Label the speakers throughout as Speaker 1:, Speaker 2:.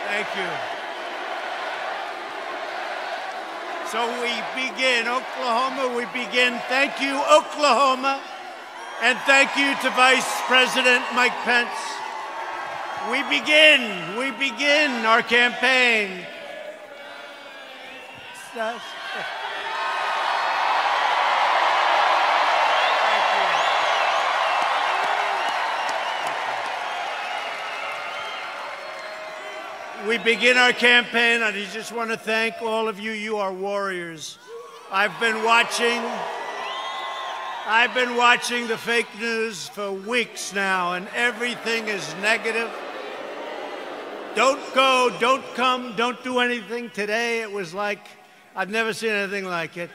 Speaker 1: Thank you. So we begin, Oklahoma, we begin. Thank you, Oklahoma. And thank you to Vice President Mike Pence. We begin our campaign. We begin our campaign, and I just want to thank all of you. You are warriors. I've been watching the fake news for weeks now, and everything is negative. Don't go, don't come, don't do anything. Today it was like, I've never seen anything like it.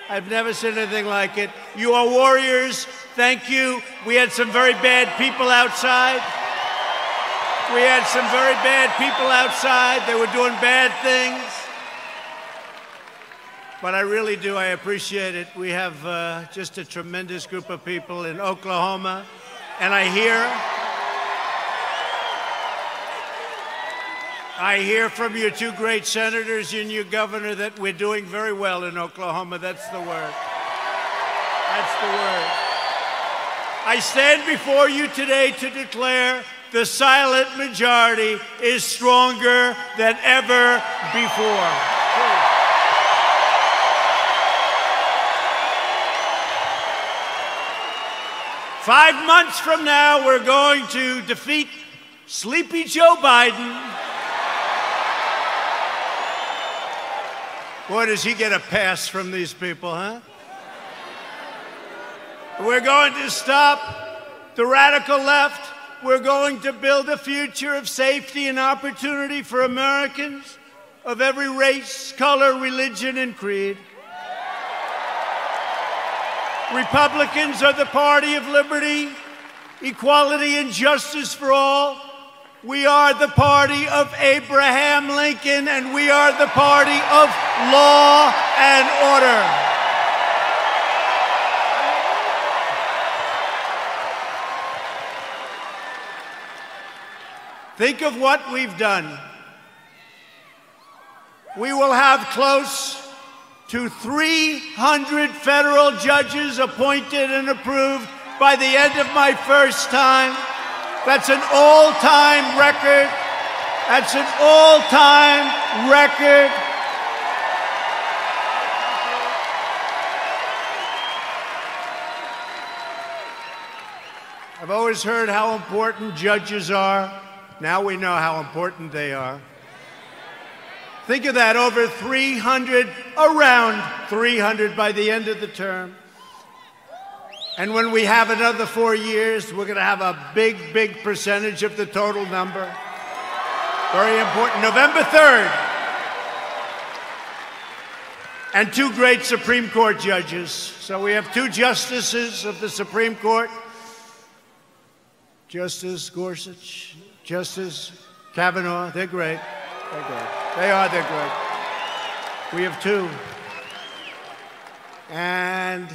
Speaker 1: I've never seen anything like it. You are warriors. Thank you. We had some very bad people outside. We had some very bad people outside. They were doing bad things. But I really do. I appreciate it. We have just a tremendous group of people in Oklahoma. And I hear from your two great senators and your governor that we're doing very well in Oklahoma. That's the word. That's the word. I stand before you today to declare the silent majority is stronger than ever before. 5 months from now, we're going to defeat Sleepy Joe Biden. Boy, does he get a pass from these people, huh? We're going to stop the radical left. We're going to build a future of safety and opportunity for Americans of every race, color, religion, and creed. Republicans are the party of liberty, equality, and justice for all. We are the party of Abraham Lincoln, and we are the party of law and order. Think of what we've done. We will have close to 300 federal judges appointed and approved by the end of my first time. That's an all-time record. That's an all-time record. I've always heard how important judges are. Now we know how important they are. Think of that, over 300, around 300 by the end of the term. And when we have another 4 years, we're going to have a big, big percentage of the total number. Very important. November 3rd. And two great Supreme Court judges. So we have two justices of the Supreme Court. Justice Gorsuch, Justice Kavanaugh. They're great. They're great. They're great. We have two. And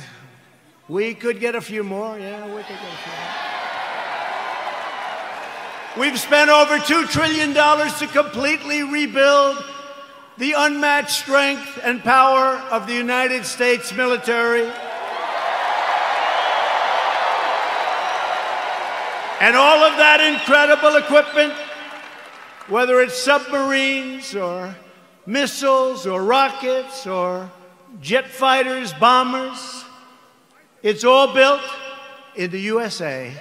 Speaker 1: we could get a few more. Yeah, we could get a few more. We've spent over $2 trillion to completely rebuild the unmatched strength and power of the United States military. And all of that incredible equipment, whether it's submarines or missiles or rockets or jet fighters, bombers, it's all built in the USA.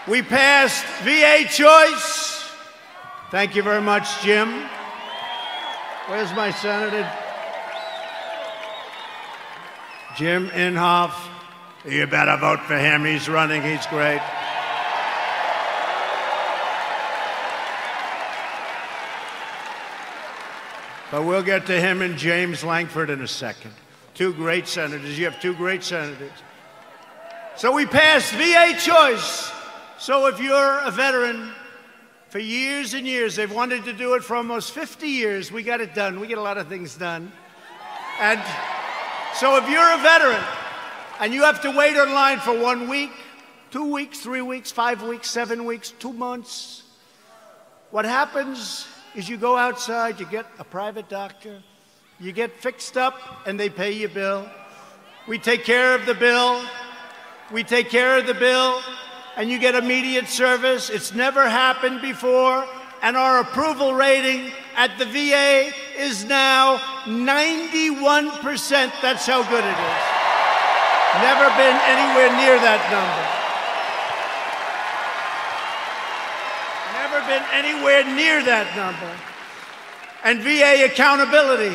Speaker 1: We passed VA choice. Thank you very much, Jim. Where's my senator? Jim Inhofe. You better vote for him. He's running. He's great. But we'll get to him and James Lankford in a second. Two great senators. You have two great senators. So we passed VA choice. So if you're a veteran, for years and years, they've wanted to do it for almost 50 years. We got it done. We get a lot of things done. And so if you're a veteran And you have to wait online for 1 week, 2 weeks, 3 weeks, 5 weeks, 7 weeks, 2 months. What happens is you go outside, you get a private doctor, you get fixed up, and they pay your bill. We take care of the bill. We take care of the bill, and you get immediate service. It's never happened before, and our approval rating at the VA is now 91%. That's how good it is. Never been anywhere near that number. Never been anywhere near that number. And VA accountability.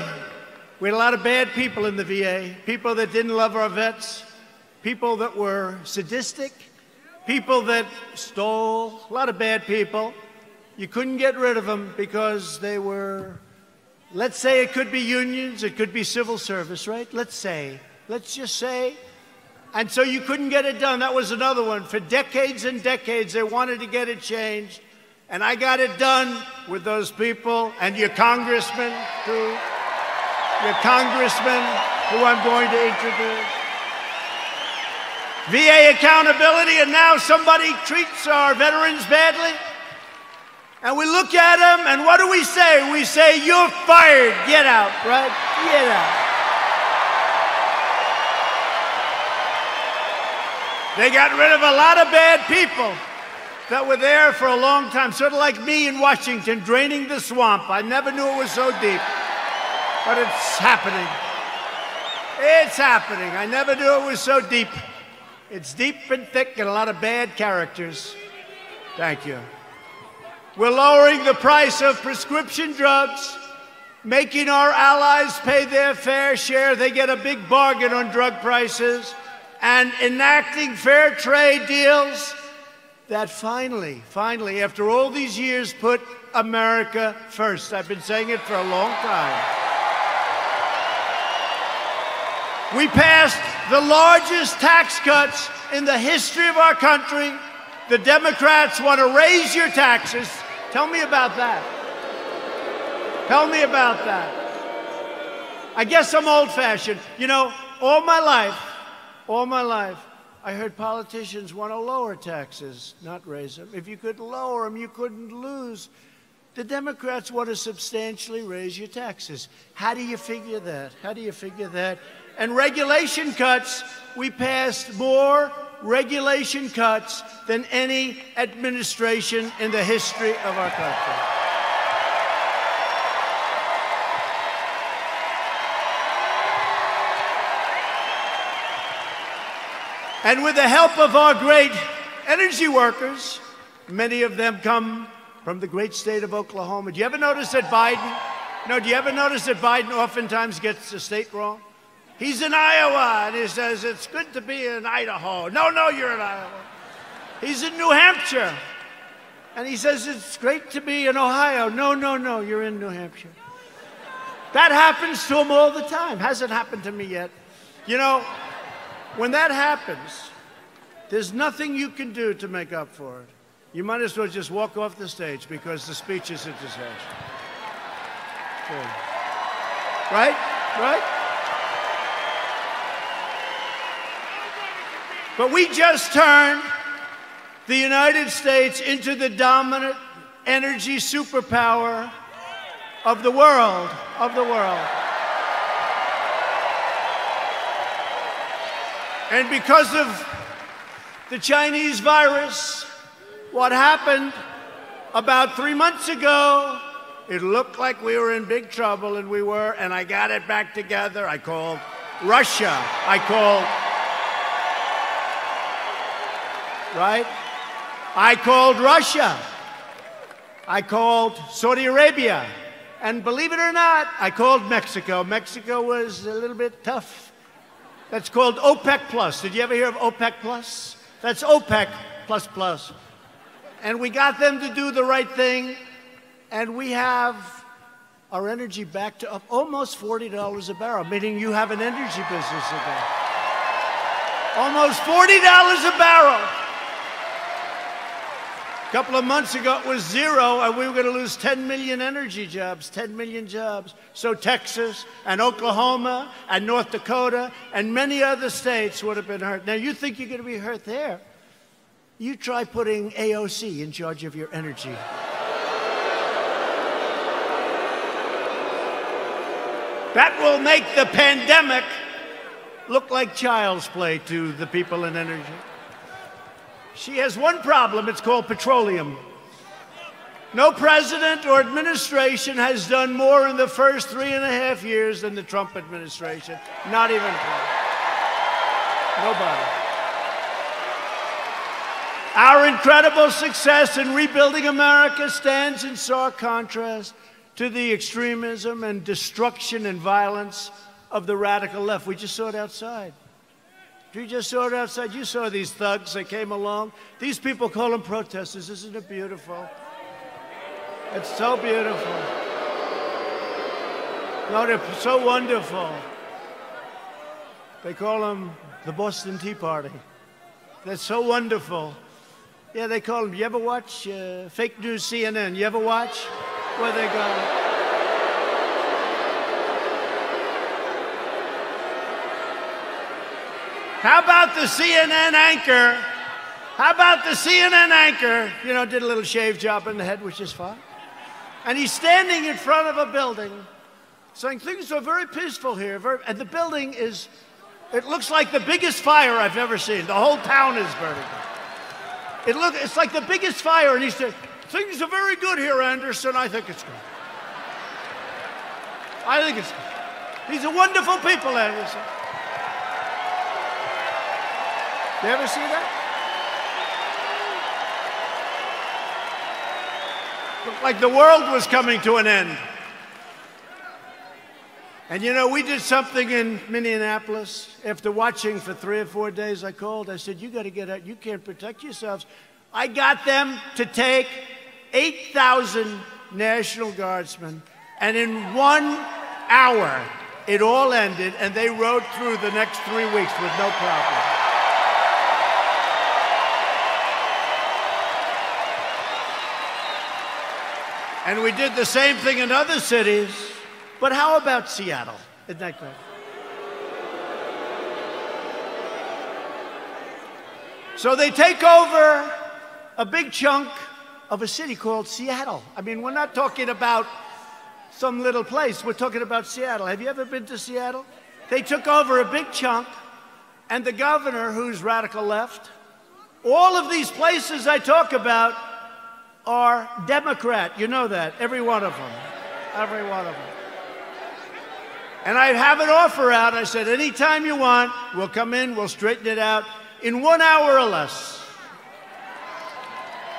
Speaker 1: We had a lot of bad people in the VA, people that didn't love our vets, people that were sadistic, people that stole, a lot of bad people. You couldn't get rid of them because they were, let's say it could be unions, it could be civil service, right? Let's just say. And so you couldn't get it done. That was another one. For decades and decades, they wanted to get it changed. And I got it done with those people and your congressman, too. Your congressman, who I'm going to introduce. VA accountability, and now somebody treats our veterans badly. And we look at them, and what do we say? We say, you're fired, get out, right? Get out. They got rid of a lot of bad people that were there for a long time, sort of like me in Washington, draining the swamp. I never knew it was so deep, but it's happening. It's happening. I never knew it was so deep. It's deep and thick and a lot of bad characters. Thank you. We're lowering the price of prescription drugs, making our allies pay their fair share. They get a big bargain on drug prices, and enacting fair trade deals that finally, after all these years, put America first. I've been saying it for a long time. We passed the largest tax cuts in the history of our country. The Democrats want to raise your taxes. Tell me about that. Tell me about that. I guess I'm old-fashioned. You know, all my life, I heard politicians want to lower taxes, not raise them. If you could lower them, you couldn't lose. The Democrats want to substantially raise your taxes. How do you figure that? How do you figure that? And regulation cuts, we passed more regulation cuts than any administration in the history of our country. And with the help of our great energy workers, many of them come from the great state of Oklahoma. Do you ever notice that do you ever notice that Biden oftentimes gets the state wrong? He's in Iowa, and he says, it's good to be in Idaho. No, you're in Iowa. He's in New Hampshire, and he says, it's great to be in Ohio. No, you're in New Hampshire. That happens to him all the time. Hasn't happened to me yet. You know, when that happens, there's nothing you can do to make up for it. You might as well just walk off the stage because the speech is a disaster. Sure. Right? But we just turned the United States into the dominant energy superpower of the world, And because of the Chinese virus, what happened about 3 months ago, it looked like we were in big trouble, and we were, and I got it back together. I called Russia. I called Russia. I called Saudi Arabia. And believe it or not, I called Mexico. Mexico was a little bit tough. That's called OPEC Plus. Did you ever hear of OPEC Plus? That's OPEC plus plus. And we got them to do the right thing, and we have our energy back to up almost $40 a barrel, meaning you have an energy business again. Almost $40 a barrel. couple of months ago, it was 0, and we were going to lose 10 million energy jobs, 10 million jobs. So Texas and Oklahoma and North Dakota and many other states would have been hurt. Now, you think you're going to be hurt there? You try putting AOC in charge of your energy. That will make the pandemic look like child's play to the people in energy. She has one problem, it's called petroleum. No president or administration has done more in the first 3.5 years than the Trump administration. Not even close. Nobody. Our incredible success in rebuilding America stands in stark contrast to the extremism and destruction and violence of the radical left. We just saw it outside. You just saw it outside. You saw these thugs that came along. These people call them protesters. Isn't it beautiful? It's so beautiful. No, they're so wonderful. They call them the Boston Tea Party. They're so wonderful. Yeah, they call them. You ever watch fake news CNN? You ever watch where they go? How about the CNN anchor? How about the CNN anchor? You know, did a little shave job in the head, which is fine. And he's standing in front of a building saying things are very peaceful here. And the building is, it looks like the biggest fire I've ever seen. The whole town is burning. It's like the biggest fire. And he said, things are very good here, Anderson. I think it's good. I think it's good. These are wonderful people, Anderson. You ever see that? Looked like the world was coming to an end. And you know, we did something in Minneapolis. After watching for 3 or 4 days, I called. I said, you got to get out. You can't protect yourselves. I got them to take 8,000 National Guardsmen. And in 1 hour, it all ended. And they rode through the next 3 weeks with no problem. And we did the same thing in other cities. But how about Seattle? Isn't that great? So they take over a big chunk of a city called Seattle. I mean, we're not talking about some little place. We're talking about Seattle. Have you ever been to Seattle? They took over a big chunk, and the governor, who's radical left, all of these places I talk about are Democrat. You know that. Every one of them. Every one of them. And I have an offer out. I said, anytime you want, we'll come in, we'll straighten it out in 1 hour or less.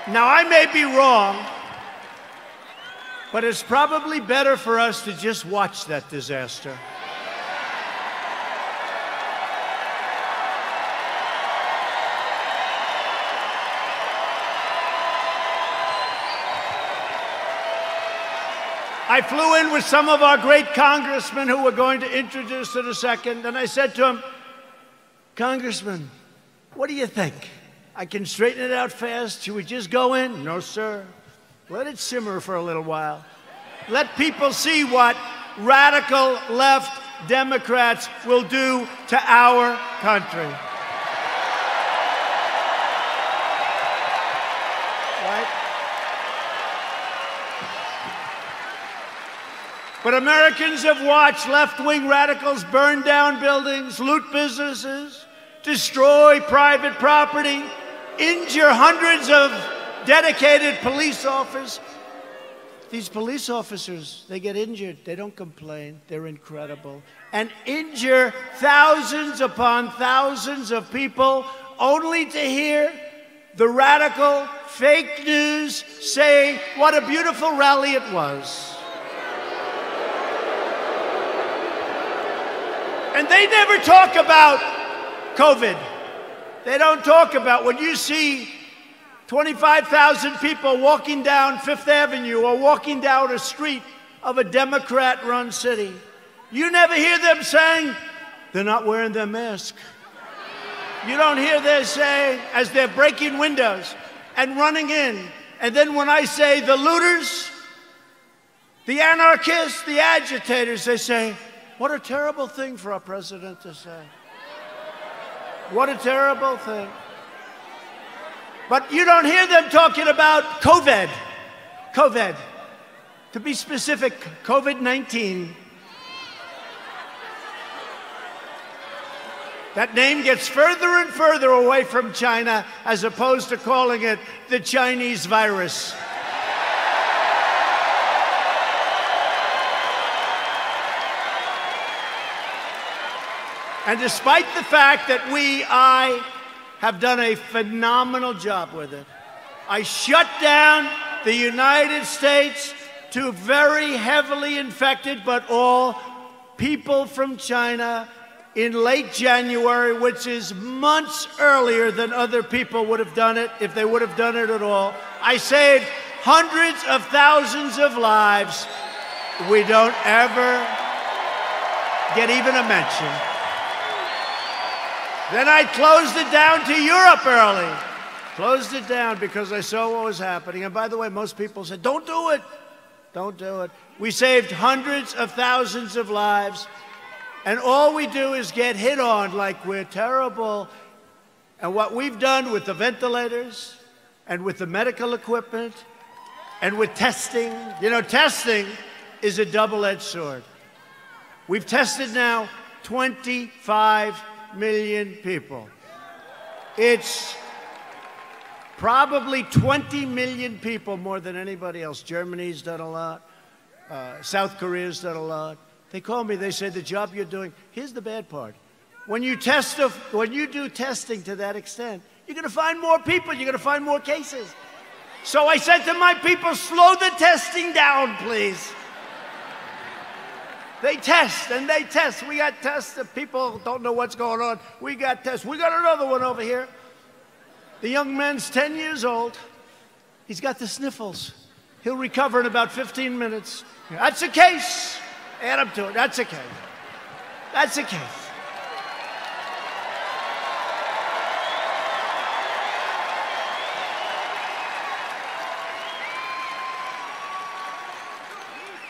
Speaker 1: Now, I may be wrong, but it's probably better for us to just watch that disaster. I flew in with some of our great congressmen who we're going to introduce in a second, and I said to him, Congressman, what do you think? I can straighten it out fast. Should we just go in? No, sir. Let it simmer for a little while. Let people see what radical left Democrats will do to our country. Right? But Americans have watched left-wing radicals burn down buildings, loot businesses, destroy private property, injure hundreds of dedicated police officers. These police officers, they get injured. They don't complain. They're incredible. And injure thousands upon thousands of people only to hear the radical fake news say what a beautiful rally it was. And they never talk about COVID. They don't talk about when you see 25,000 people walking down Fifth Avenue or walking down a street of a Democrat-run city. You never hear them saying, they're not wearing their mask. You don't hear them saying, as they're breaking windows and running in And then when I say the looters, the anarchists, the agitators, they say, what a terrible thing for our president to say. What a terrible thing. But you don't hear them talking about COVID. COVID. To be specific, COVID-19. That name gets further and further away from China as opposed to calling it the Chinese virus. And despite the fact that I have done a phenomenal job with it, I shut down the United States to very heavily infected, but all people from China in late January, which is months earlier than other people would have done it if they would have done it at all. I saved hundreds of thousands of lives. We don't ever get even a mention. Then I closed it down to Europe early. Closed it down because I saw what was happening. And by the way, most people said, don't do it. Don't do it. We saved hundreds of thousands of lives. And all we do is get hit on like we're terrible. And what we've done with the ventilators and with the medical equipment and with testing, you know, testing is a double-edged sword. We've tested now 25 million people. It's probably 20 million people more than anybody else. Germany's done a lot. South Korea's done a lot. They call me, they say, the job you're doing, here's the bad part. When you do testing to that extent, you're going to find more people, you're going to find more cases. So I said to my people, slow the testing down, please. They test and they test. We got tests that people don't know what's going on. We got tests. We got another one over here. The young man's 10 years old. He's got the sniffles. He'll recover in about 15 minutes. That's a case. Add up to it. That's a case. That's a case.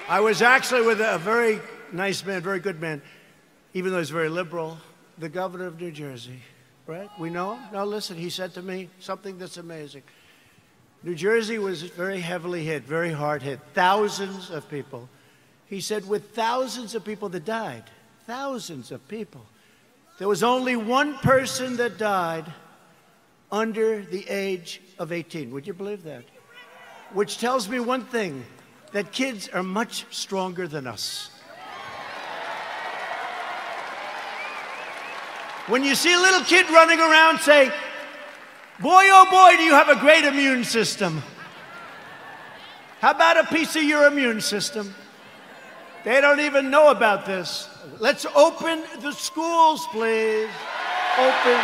Speaker 1: I was actually with a very nice man, very good man, even though he's very liberal, the governor of New Jersey, right? We know him? Now listen, he said to me something that's amazing. New Jersey was very heavily hit, very hard hit, thousands of people. He said with thousands of people that died, thousands of people, there was only one person that died under the age of 18. Would you believe that? Which tells me one thing, that kids are much stronger than us. When you see a little kid running around, say, boy, oh boy, do you have a great immune system. How about a piece of your immune system? They don't even know about this. Let's open the schools, please. Open.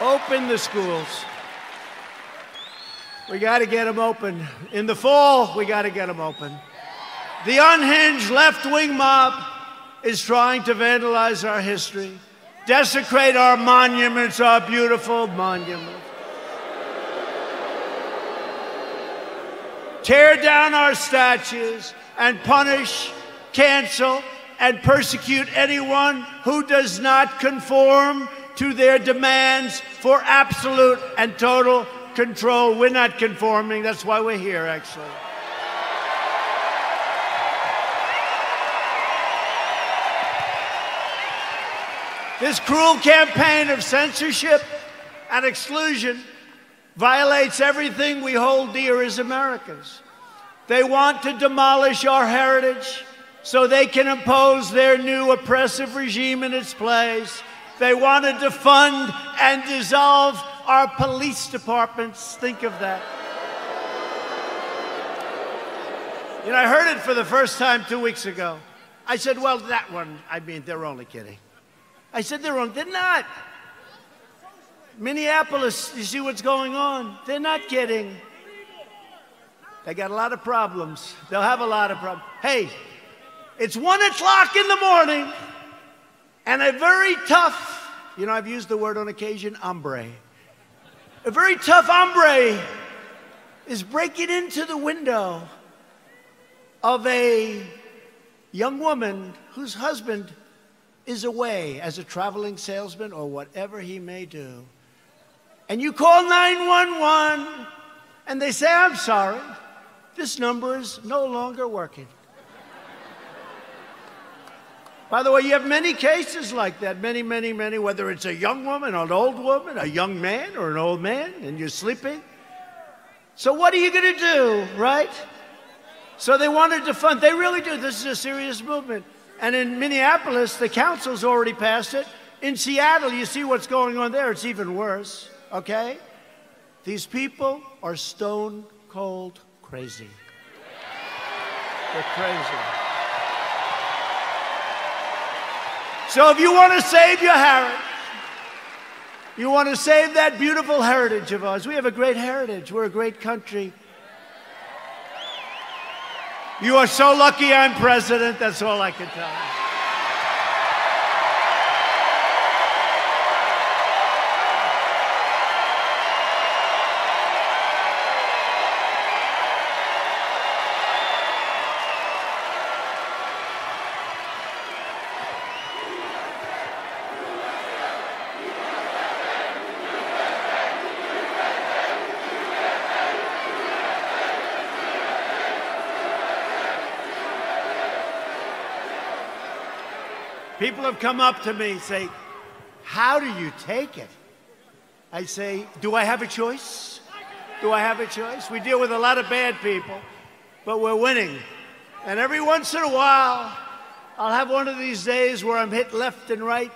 Speaker 1: Open the schools. We got to get them open. In the fall, we got to get them open. The unhinged left-wing mob is trying to vandalize our history, desecrate our monuments, our beautiful monuments, tear down our statues, and punish, cancel, and persecute anyone who does not conform to their demands for absolute and total control. We're not conforming. That's why we're here, actually. This cruel campaign of censorship and exclusion violates everything we hold dear as Americans. They want to demolish our heritage so they can impose their new oppressive regime in its place. They want to defund and dissolve our police departments. Think of that. You know, I heard it for the first time 2 weeks ago. I said, well, that one, I mean, they're only kidding. I said, they're not. Minneapolis, you see what's going on? They're not kidding. They got a lot of problems. They'll have a lot of problems. Hey, it's 1 o'clock in the morning. And a very tough, you know, I've used the word on occasion, hombre. A very tough hombre is breaking into the window of a young woman whose husband is away as a traveling salesman or whatever he may do. And you call 911 and they say, I'm sorry, this number is no longer working. By the way, you have many cases like that, many, whether it's a young woman, an old woman, a young man, or an old man, and you're sleeping. So what are you going to do, right? So they wanted to fund, they really do. This is a serious movement. And in Minneapolis, the council's already passed it. In Seattle, you see what's going on there. It's even worse, okay? These people are stone cold crazy. They're crazy. So if you want to save your heritage, you want to save that beautiful heritage of ours. We have a great heritage. We're a great country. You are so lucky I'm president. That's all I can tell you. People have come up to me and say, how do you take it? I say, do I have a choice? Do I have a choice? We deal with a lot of bad people, but we're winning. And every once in a while, I'll have one of these days where I'm hit left and right,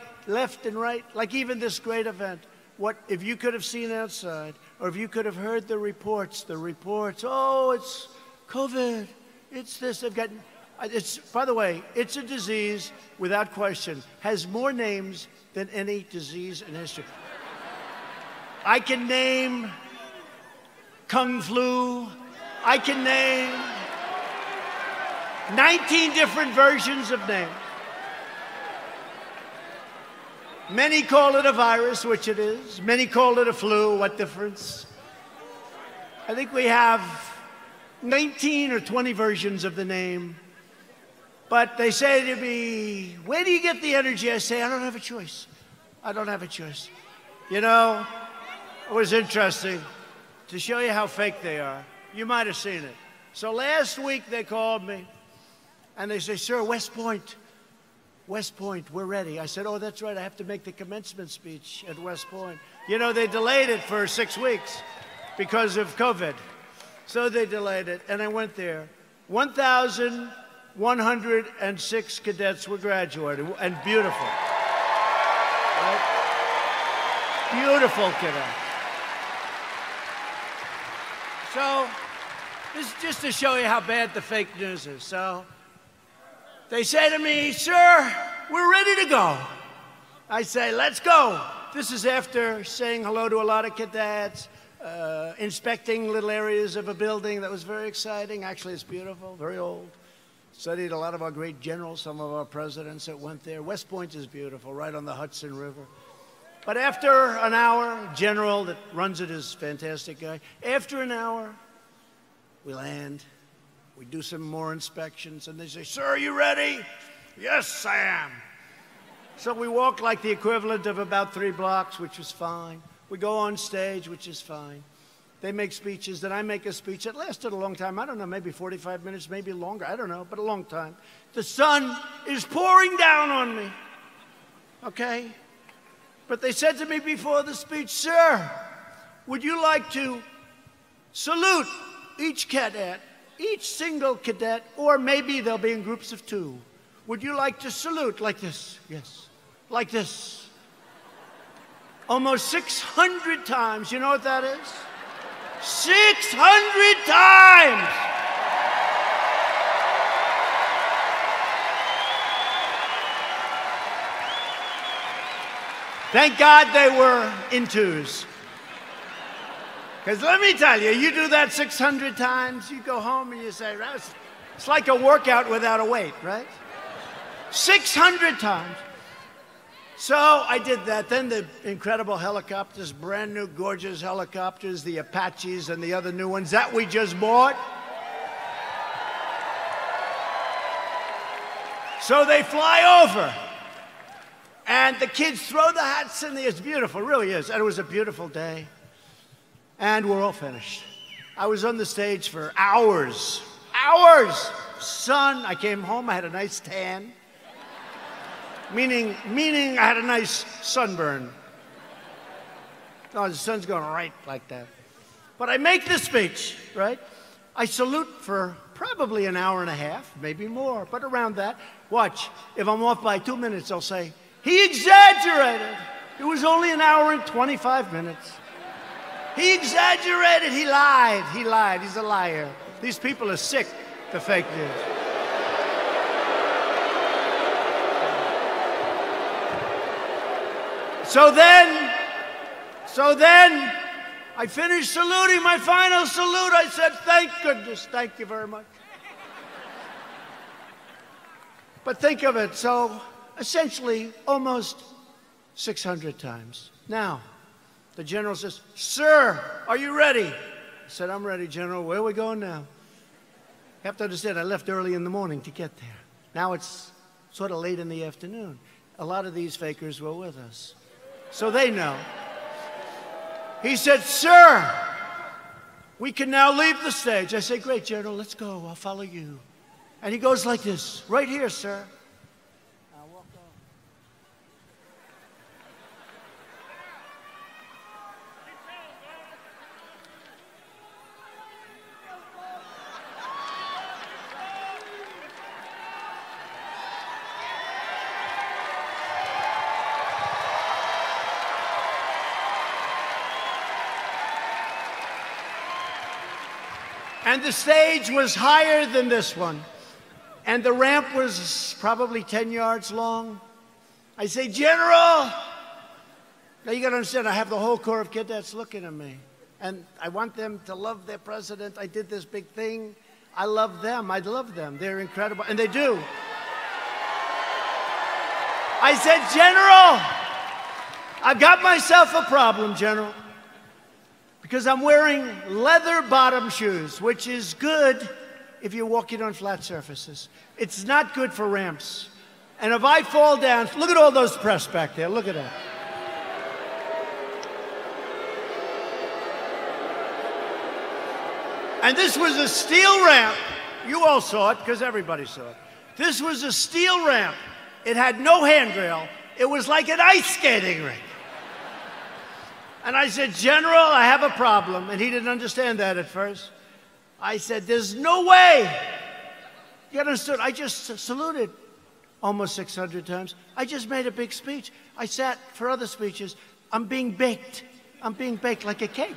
Speaker 1: like even this great event. What, if you could have seen outside, or if you could have heard the reports, oh, it's COVID, it's this, they've got... It's, by the way, it's a disease, without question, has more names than any disease in history. I can name Kung Flu. I can name 19 different versions of names. Many call it a virus, which it is. Many call it a flu. What difference? I think we have 19 or 20 versions of the name. But they say to me, where do you get the energy? I say, I don't have a choice. I don't have a choice. You know, it was interesting to show you how fake they are. You might have seen it. So last week they called me and they say, sir, West Point, we're ready. I said, oh, that's right. I have to make the commencement speech at West Point. You know, they delayed it for 6 weeks because of COVID. So they delayed it, and I went there. 1,106 cadets were graduated, and beautiful. Right? Beautiful cadets. So, this is just to show you how bad the fake news is. So, they say to me, sir, we're ready to go. I say, let's go. This is after saying hello to a lot of cadets, inspecting little areas of a building that was very exciting. Actually, it's beautiful, very old. Studied a lot of our great generals, some of our presidents that went there. West Point is beautiful, right on the Hudson River. But after an hour, general that runs it is a fantastic guy. After an hour, we land. We do some more inspections, and they say, sir, are you ready? Yes, I am. So we walk like the equivalent of about 3 blocks, which was fine. We go on stage, which is fine. They make speeches, then I make a speech that lasted a long time. I don't know, maybe 45 minutes, maybe longer. I don't know, but a long time. The sun is pouring down on me, okay? But they said to me before the speech, sir, would you like to salute each cadet, each single cadet, or maybe they'll be in groups of 2. Would you like to salute like this? Yes, like this. Almost 600 times. You know what that is? 600 times! Thank God they were in 2s. Because let me tell you, you do that 600 times, you go home and you say, it's like a workout without a weight, right? 600 times. So I did that. Then the incredible helicopters, brand new, gorgeous helicopters, the Apaches and the other new ones that we just bought. So they fly over. And the kids throw the hats in the air. It's beautiful, it really is. And it was a beautiful day. And we're all finished. I was on the stage for hours. Hours! Sun. I came home, I had a nice tan. Meaning I had a nice sunburn. Oh, the sun's going right like that. But I make the speech, right? I salute for probably an hour and a half, maybe more, but around that. Watch, if I'm off by 2 minutes, I'll say, he exaggerated. It was only an hour and 25 minutes. He exaggerated, he lied, he's a liar. These people are sick, the fake news. So then, I finished saluting, my final salute. I said, thank goodness, thank you very much. But think of it, so essentially almost 600 times. Now, the general says, sir, are you ready? I said, I'm ready, General. Where are we going now? You have to understand, I left early in the morning to get there. Now it's sort of late in the afternoon. A lot of these fakers were with us. So they know. He said, sir, we can now leave the stage. I say, great, General, let's go. I'll follow you. And he goes like this, right here, sir. I'll walk on. And the stage was higher than this one. And the ramp was probably 10 yards long. I say, General! Now you gotta understand, I have the whole Corps of Cadets looking at me. And I want them to love their president. I did this big thing. I love them, I love them. They're incredible, and they do. I said, General, I've got myself a problem, General. Because I'm wearing leather bottom shoes, which is good if you're walking on flat surfaces. It's not good for ramps. And if I fall down, look at all those press back there, look at that. And this was a steel ramp. You all saw it, because everybody saw it. This was a steel ramp. It had no handrail. It was like an ice skating rink. And I said, General, I have a problem. And he didn't understand that at first. I said, there's no way. You understood? I just saluted almost 600 times. I just made a big speech. I sat for other speeches. I'm being baked. I'm being baked like a cake.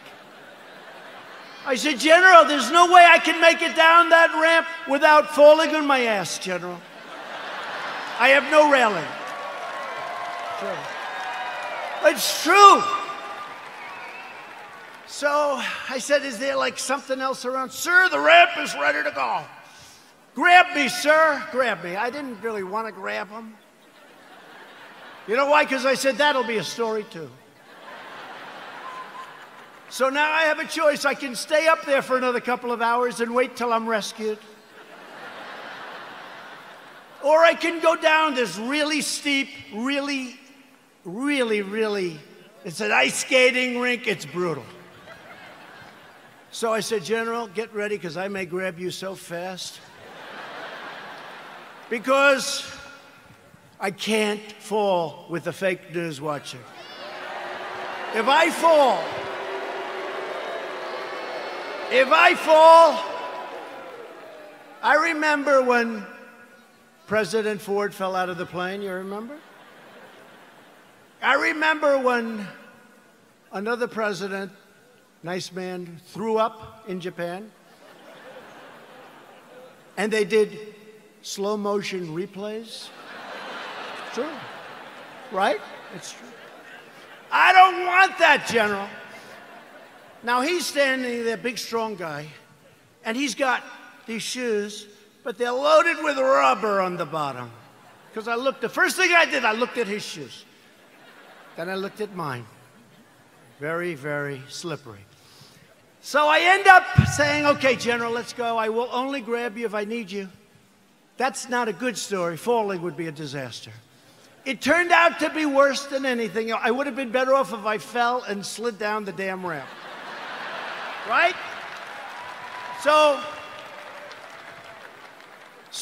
Speaker 1: I said, General, there's no way I can make it down that ramp without falling on my ass, General. I have no railing. Sure. It's true. So I said, is there like something else around? Sir, the ramp is ready to go. Grab me, sir. Grab me. I didn't really want to grab him. You know why? Because I said, that'll be a story too. So now I have a choice. I can stay up there for another couple of hours and wait till I'm rescued. Or I can go down this really steep, really, it's an ice skating rink. It's brutal. So I said, General, get ready, because I may grab you so fast. Because I can't fall with the fake news watching. If I fall, I remember when President Ford fell out of the plane, you remember? I remember when another president, nice man, threw up in Japan. And they did slow motion replays. It's true. Right? It's true. I don't want that, General. Now he's standing there, big strong guy, and he's got these shoes, but they're loaded with rubber on the bottom. Because the first thing I did, I looked at his shoes. Then I looked at mine. Very, very slippery. So I end up saying, okay, General, let's go. I will only grab you if I need you. That's not a good story. Falling would be a disaster. It turned out to be worse than anything. I would have been better off if I fell and slid down the damn ramp. Right? So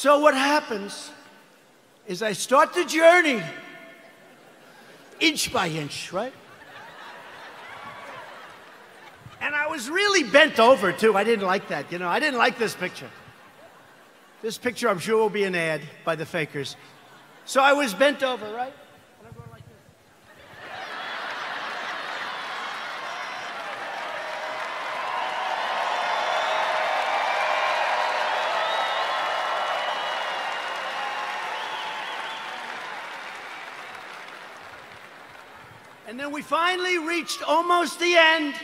Speaker 1: what happens is I start the journey inch by inch, right? And I was really bent over, too. I didn't like that, you know. I didn't like this picture. This picture, I'm sure, will be an ad by the fakers. So I was bent over, right? And I'm going like this. And then we finally reached almost the end.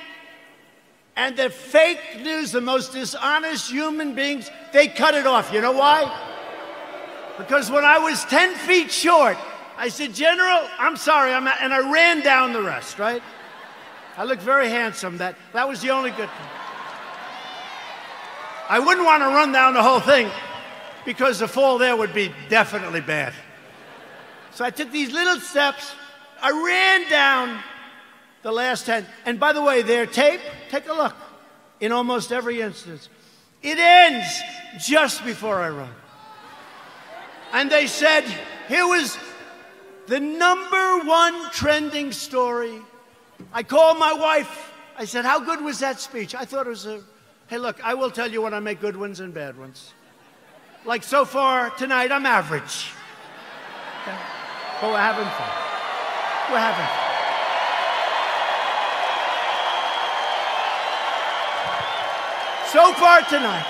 Speaker 1: And the fake news, the most dishonest human beings, they cut it off. You know why? Because when I was 10 feet short, I said, General, I'm sorry, and I ran down the rest, right? I looked very handsome. That was the only good thing. I wouldn't want to run down the whole thing because the fall there would be definitely bad. So I took these little steps. I ran down the last 10. And by the way, their tape, take a look. In almost every instance, it ends just before I run. And they said, here was the #1 trending story. I called my wife. I said, how good was that speech? I thought it was hey, look, I will tell you when I make good ones and bad ones. Like so far tonight, I'm average. Okay? But we're having fun. We're having fun. So far tonight.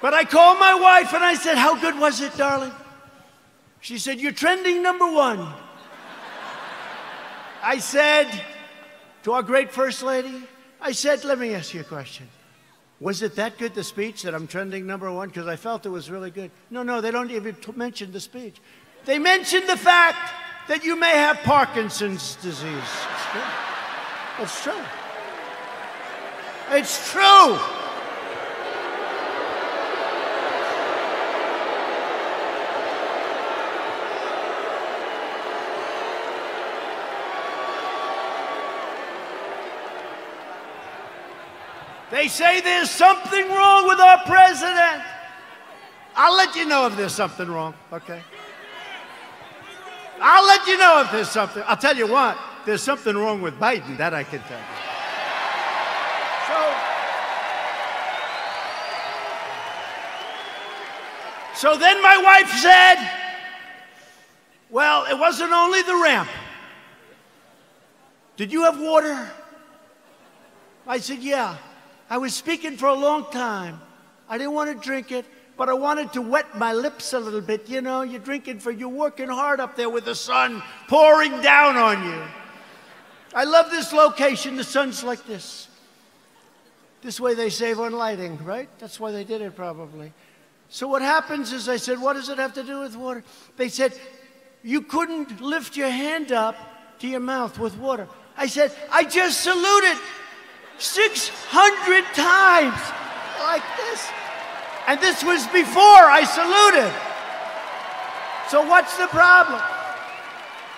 Speaker 1: But I called my wife and I said, how good was it, darling? She said, you're trending #1. I said to our great First Lady, I said, let me ask you a question. Was it that good, the speech, that I'm trending #1? Because I felt it was really good. No, they don't even mention the speech. They mentioned the fact that you may have Parkinson's disease. It's true. It's true. It's true. They say there's something wrong with our president. I'll let you know if there's something wrong, okay? I'll let you know if there's something. I'll tell you what, there's something wrong with Biden, that I can tell you. So then my wife said, well, it wasn't only the ramp. Did you have water? I said, yeah. I was speaking for a long time. I didn't want to drink it, but I wanted to wet my lips a little bit. You know, you're working hard up there with the sun pouring down on you. I love this location. The sun's like this. This way they save on lighting, right? That's why they did it probably. So what happens is I said, what does it have to do with water? They said, you couldn't lift your hand up to your mouth with water. I said, I just saluted 600 times like this. And this was before I saluted. So what's the problem?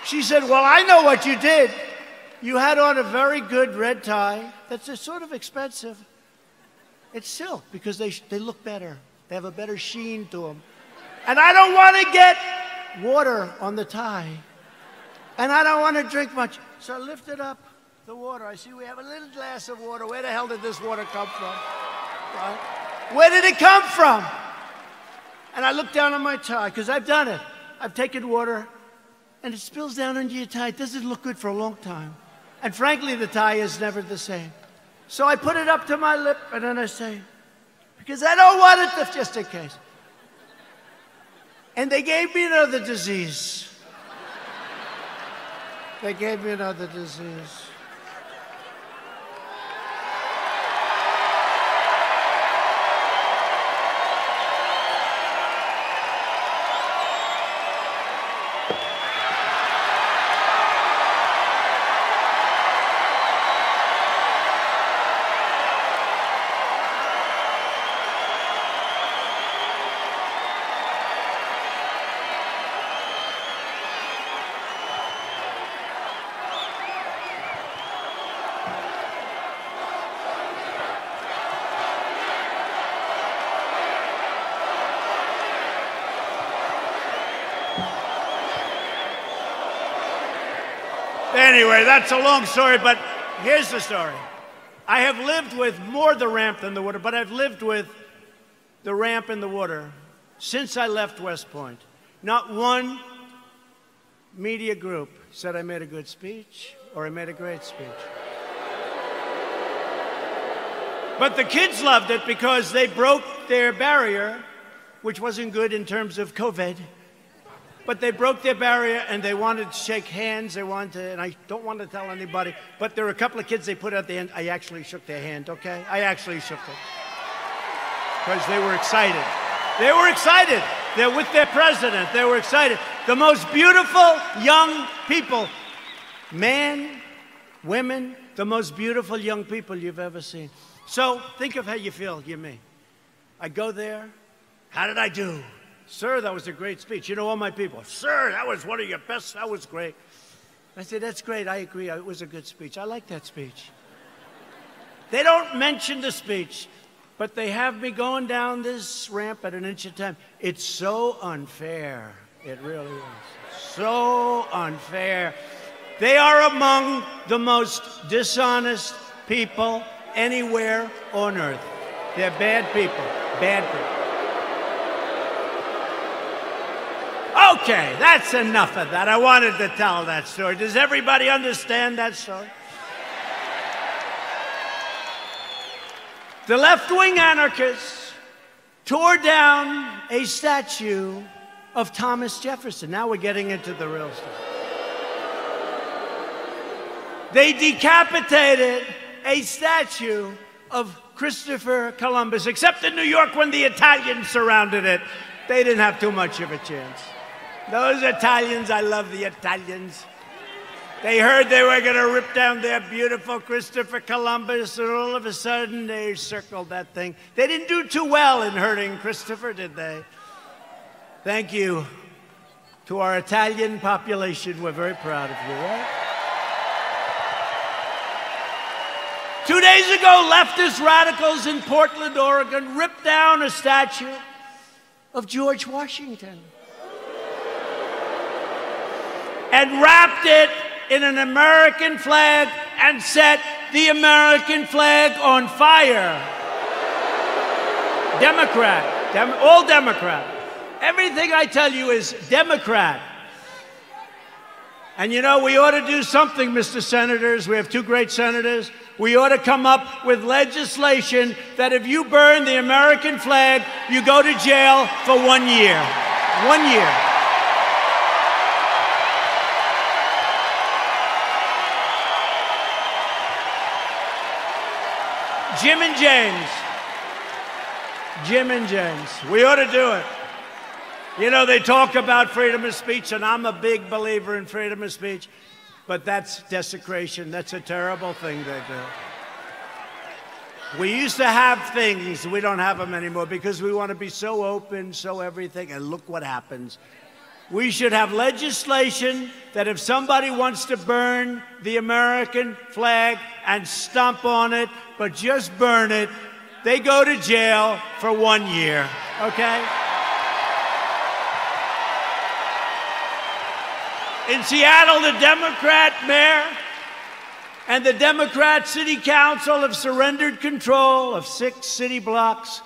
Speaker 1: She said, well, I know what you did. You had on a very good red tie. That's sort of expensive. It's silk because they look better. They have a better sheen to them. And I don't want to get water on the tie. And I don't want to drink much. So I lifted up the water. I see we have a little glass of water. Where the hell did this water come from? Right? Where did it come from? And I looked down on my tie, because I've done it. I've taken water, and it spills down into your tie. It doesn't look good for a long time. And frankly, the tie is never the same. So I put it up to my lip, and then I say, because I don't want it to, just in case. And they gave me another disease. They gave me another disease. Anyway, that's a long story, but here's the story. I have lived with more the ramp than the water, but I've lived with the ramp and the water since I left West Point. Not one media group said I made a good speech or I made a great speech. But the kids loved it because they broke their barrier, which wasn't good in terms of COVID. But they broke their barrier and they wanted to shake hands. They wanted to, and I don't want to tell anybody, but there were a couple of kids they put at the end. I actually shook their hand, okay? I actually shook it. Because they were excited. They were excited. They're with their president. They were excited. The most beautiful young people, men, women, the most beautiful young people you've ever seen. So think of how you feel, you me. I go there. How did I do? Sir, that was a great speech. You know, all my people, sir, that was one of your best. That was great. I said, that's great. I agree. It was a good speech. I like that speech. They don't mention the speech, but they have me going down this ramp at an inch at a time. It's so unfair. It really is. So unfair. They are among the most dishonest people anywhere on earth. They're bad people. Bad people. Okay, that's enough of that. I wanted to tell that story. Does everybody understand that story? The left-wing anarchists tore down a statue of Thomas Jefferson. Now we're getting into the real stuff. They decapitated a statue of Christopher Columbus, except in New York when the Italians surrounded it. They didn't have too much of a chance. Those Italians, I love the Italians. They heard they were going to rip down their beautiful Christopher Columbus, and all of a sudden they circled that thing. They didn't do too well in hurting Christopher, did they? Thank you to our Italian population. We're very proud of you, right? 2 days ago, leftist radicals in Portland, Oregon, ripped down a statue of George Washington and wrapped it in an American flag and set the American flag on fire. Democrat, all Democrat. Everything I tell you is Democrat. And you know, we ought to do something, Mr. Senators. We have two great senators. We ought to come up with legislation that if you burn the American flag, you go to jail for 1 year. 1 year. Jim and James. Jim and James. We ought to do it. You know, they talk about freedom of speech, and I'm a big believer in freedom of speech, but that's desecration. That's a terrible thing they do. We used to have things. We don't have them anymore because we want to be so open, so everything, and look what happens. We should have legislation that if somebody wants to burn the American flag and stomp on it, but just burn it, they go to jail for 1 year, okay? In Seattle, the Democrat mayor and the Democrat city council have surrendered control of 6 city blocks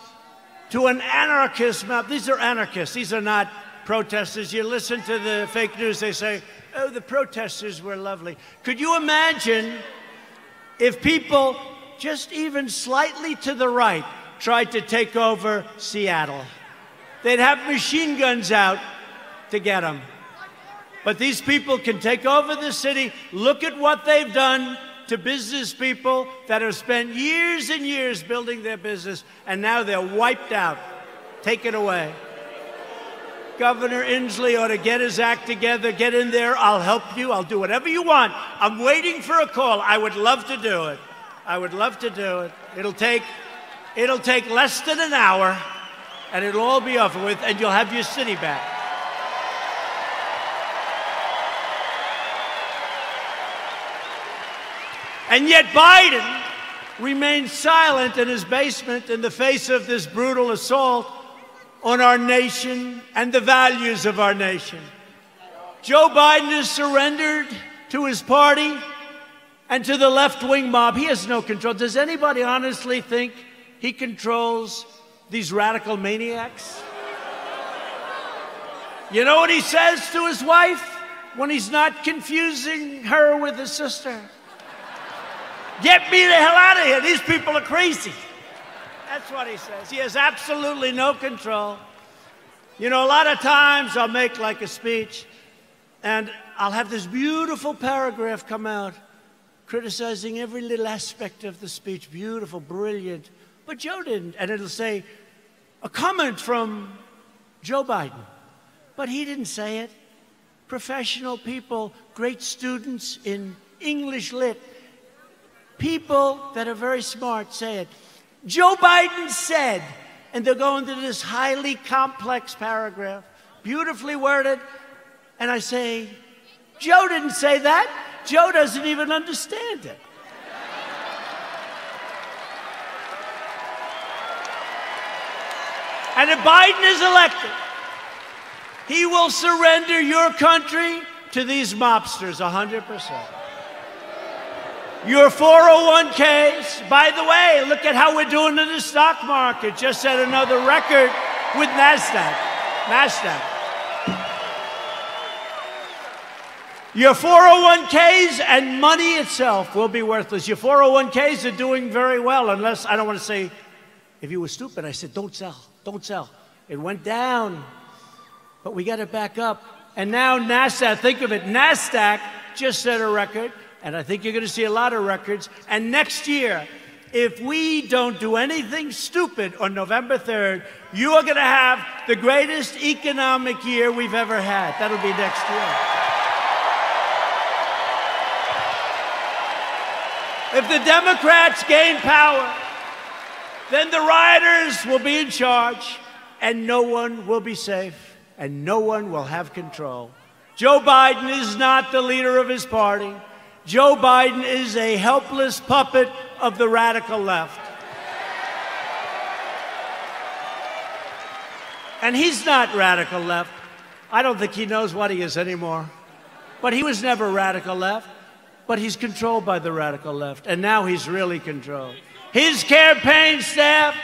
Speaker 1: to an anarchist map. These are anarchists. These are not protesters. You listen to the fake news, they say, oh, the protesters were lovely. Could you imagine if people just even slightly to the right tried to take over Seattle? They'd have machine guns out to get them. But these people can take over the city. Look at what they've done to business people that have spent years and years building their business, and now they're wiped out, taken away. Governor Inslee ought to get his act together, get in there. I'll help you. I'll do whatever you want. I'm waiting for a call. I would love to do it. I would love to do it. It'll take less than an hour, and it'll all be over with, and you'll have your city back. And yet Biden remains silent in his basement in the face of this brutal assault on our nation and the values of our nation. Joe Biden has surrendered to his party and to the left-wing mob. He has no control. Does anybody honestly think he controls these radical maniacs? You know what he says to his wife when he's not confusing her with his sister? Get me the hell out of here. These people are crazy. That's what he says. He has absolutely no control. You know, a lot of times I'll make like a speech and I'll have this beautiful paragraph come out criticizing every little aspect of the speech. Beautiful, brilliant. But Joe didn't. And it'll say, a comment from Joe Biden. But he didn't say it. Professional people, great students in English lit, people that are very smart say it. Joe Biden said, and they'll go into this highly complex paragraph, beautifully worded, and I say, Joe didn't say that. Joe doesn't even understand it. And if Biden is elected, he will surrender your country to these mobsters 100%. Your 401ks, by the way, look at how we're doing in the stock market. Just set another record with NASDAQ. Your 401ks and money itself will be worthless. Your 401ks are doing very well, unless, I don't want to say, if you were stupid, I said, don't sell, don't sell. It went down, but we got it back up. And now NASDAQ, think of it, NASDAQ just set a record. And I think you're going to see a lot of records. And next year, if we don't do anything stupid on November 3rd, you are going to have the greatest economic year we've ever had. That'll be next year. If the Democrats gain power, then the rioters will be in charge, and no one will be safe, and no one will have control. Joe Biden is not the leader of his party. Joe Biden is a helpless puppet of the radical left. And he's not radical left. I don't think he knows what he is anymore. But he was never radical left. But he's controlled by the radical left. And now he's really controlled. His campaign staff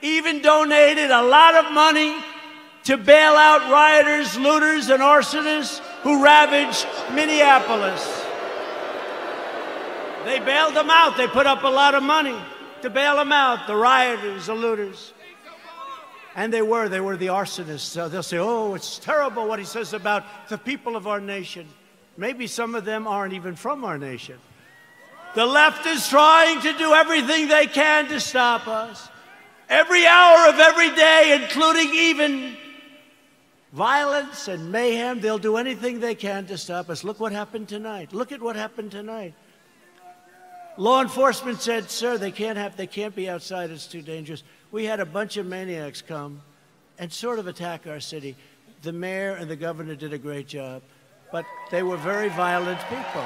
Speaker 1: even donated a lot of money to bail out rioters, looters, and arsonists who ravaged Minneapolis. They bailed them out. They put up a lot of money to bail them out, the rioters, the looters. And they were the arsonists. So they'll say, oh, it's terrible what he says about the people of our nation. Maybe some of them aren't even from our nation. The left is trying to do everything they can to stop us. Every hour of every day, including even violence and mayhem, they'll do anything they can to stop us. Look what happened tonight. Look at what happened tonight. Law enforcement said, sir, they can't be outside, it's too dangerous. We had a bunch of maniacs come and sort of attack our city. The mayor and the governor did a great job, but they were very violent people.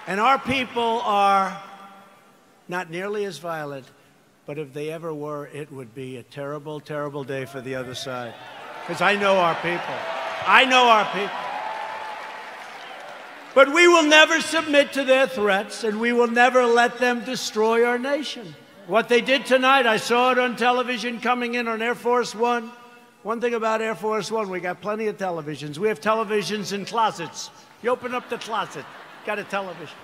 Speaker 1: And our people are not nearly as violent, but if they ever were, it would be a terrible, terrible day for the other side. Because I know our people. I know our people. But we will never submit to their threats, and we will never let them destroy our nation. What they did tonight, I saw it on television coming in on Air Force One. One thing about Air Force One, we got plenty of televisions. We have televisions in closets. You open up the closet, got a television.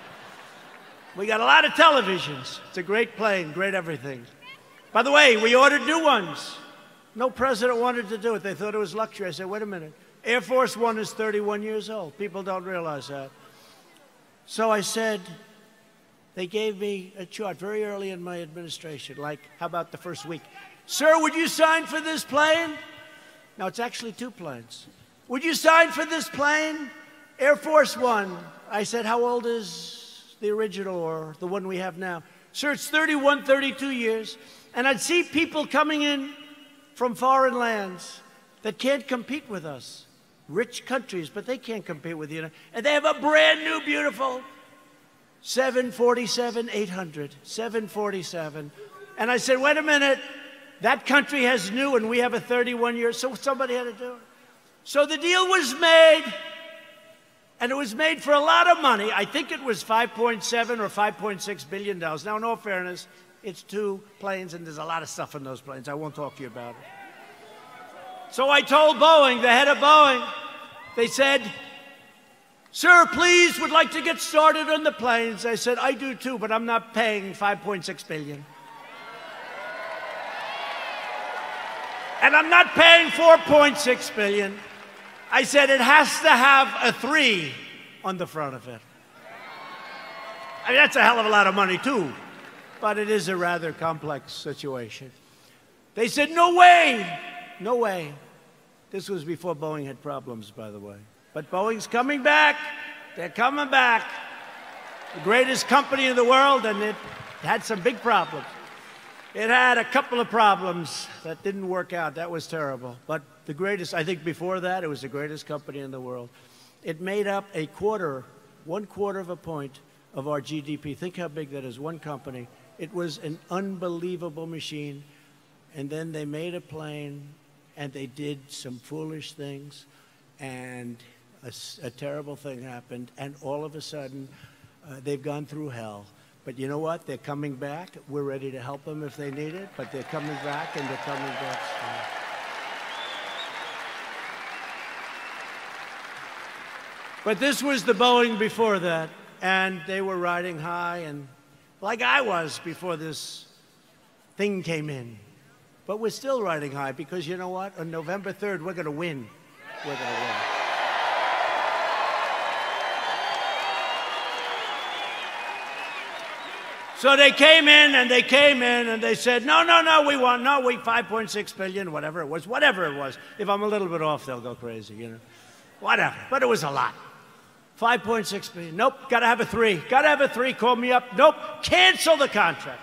Speaker 1: We got a lot of televisions. It's a great plane, great everything. By the way, we ordered new ones. No president wanted to do it. They thought it was luxury. I said, wait a minute. Air Force One is 31 years old. People don't realize that. So I said, they gave me a chart very early in my administration, like, how about the first week? Sir, would you sign for this plane? Now, it's actually two planes. Would you sign for this plane? Air Force One. I said, how old is the original or the one we have now? Sir, it's 31, 32 years. And I'd see people coming in from foreign lands that can't compete with us. Rich countries, but they can't compete with you. And they have a brand new, beautiful 747-800, 747. And I said, wait a minute, That country has new, and we have a 31-year, so somebody had to do it. So the deal was made, and it was made for a lot of money. I think it was $5.7 or $5.6 billion. Now, in all fairness, it's 2 planes, and there's a lot of stuff in those planes. I won't talk to you about it. So I told Boeing, the head of Boeing, they said, "Sir, please, would like to get started on the planes." I said, "I do too, but I'm not paying $5.6 billion. And I'm not paying $4.6 billion. I said, it has to have a 3 on the front of it. I mean, that's a hell of a lot of money, too. But it is a rather complex situation. They said, "No way, no way." This was before Boeing had problems, by the way. But Boeing's coming back. They're coming back. The greatest company in the world, and it had some big problems. It had a couple of problems that didn't work out. That was terrible. But the greatest, I think before that, it was the greatest company in the world. It made up 1/4 of a point of our GDP. Think how big that is, one company. It was an unbelievable machine. And then they made a plane, and they did some foolish things, and a terrible thing happened. And all of a sudden, they've gone through hell. But you know what? They're coming back. We're ready to help them if they need it, but they're coming back, and they're coming back strong. But this was the Boeing before that, and they were riding high, and like I was before this thing came in. But we're still riding high because you know what? On November 3rd, we're going to win. We're going to win. So they came in, and they said, no, we want, no, we 5.6 billion, whatever it was. If I'm a little bit off, they'll go crazy, you know. Whatever, but it was a lot. 5.6 billion, nope, gotta have a 3. Gotta have a 3, call me up, nope, cancel the contract.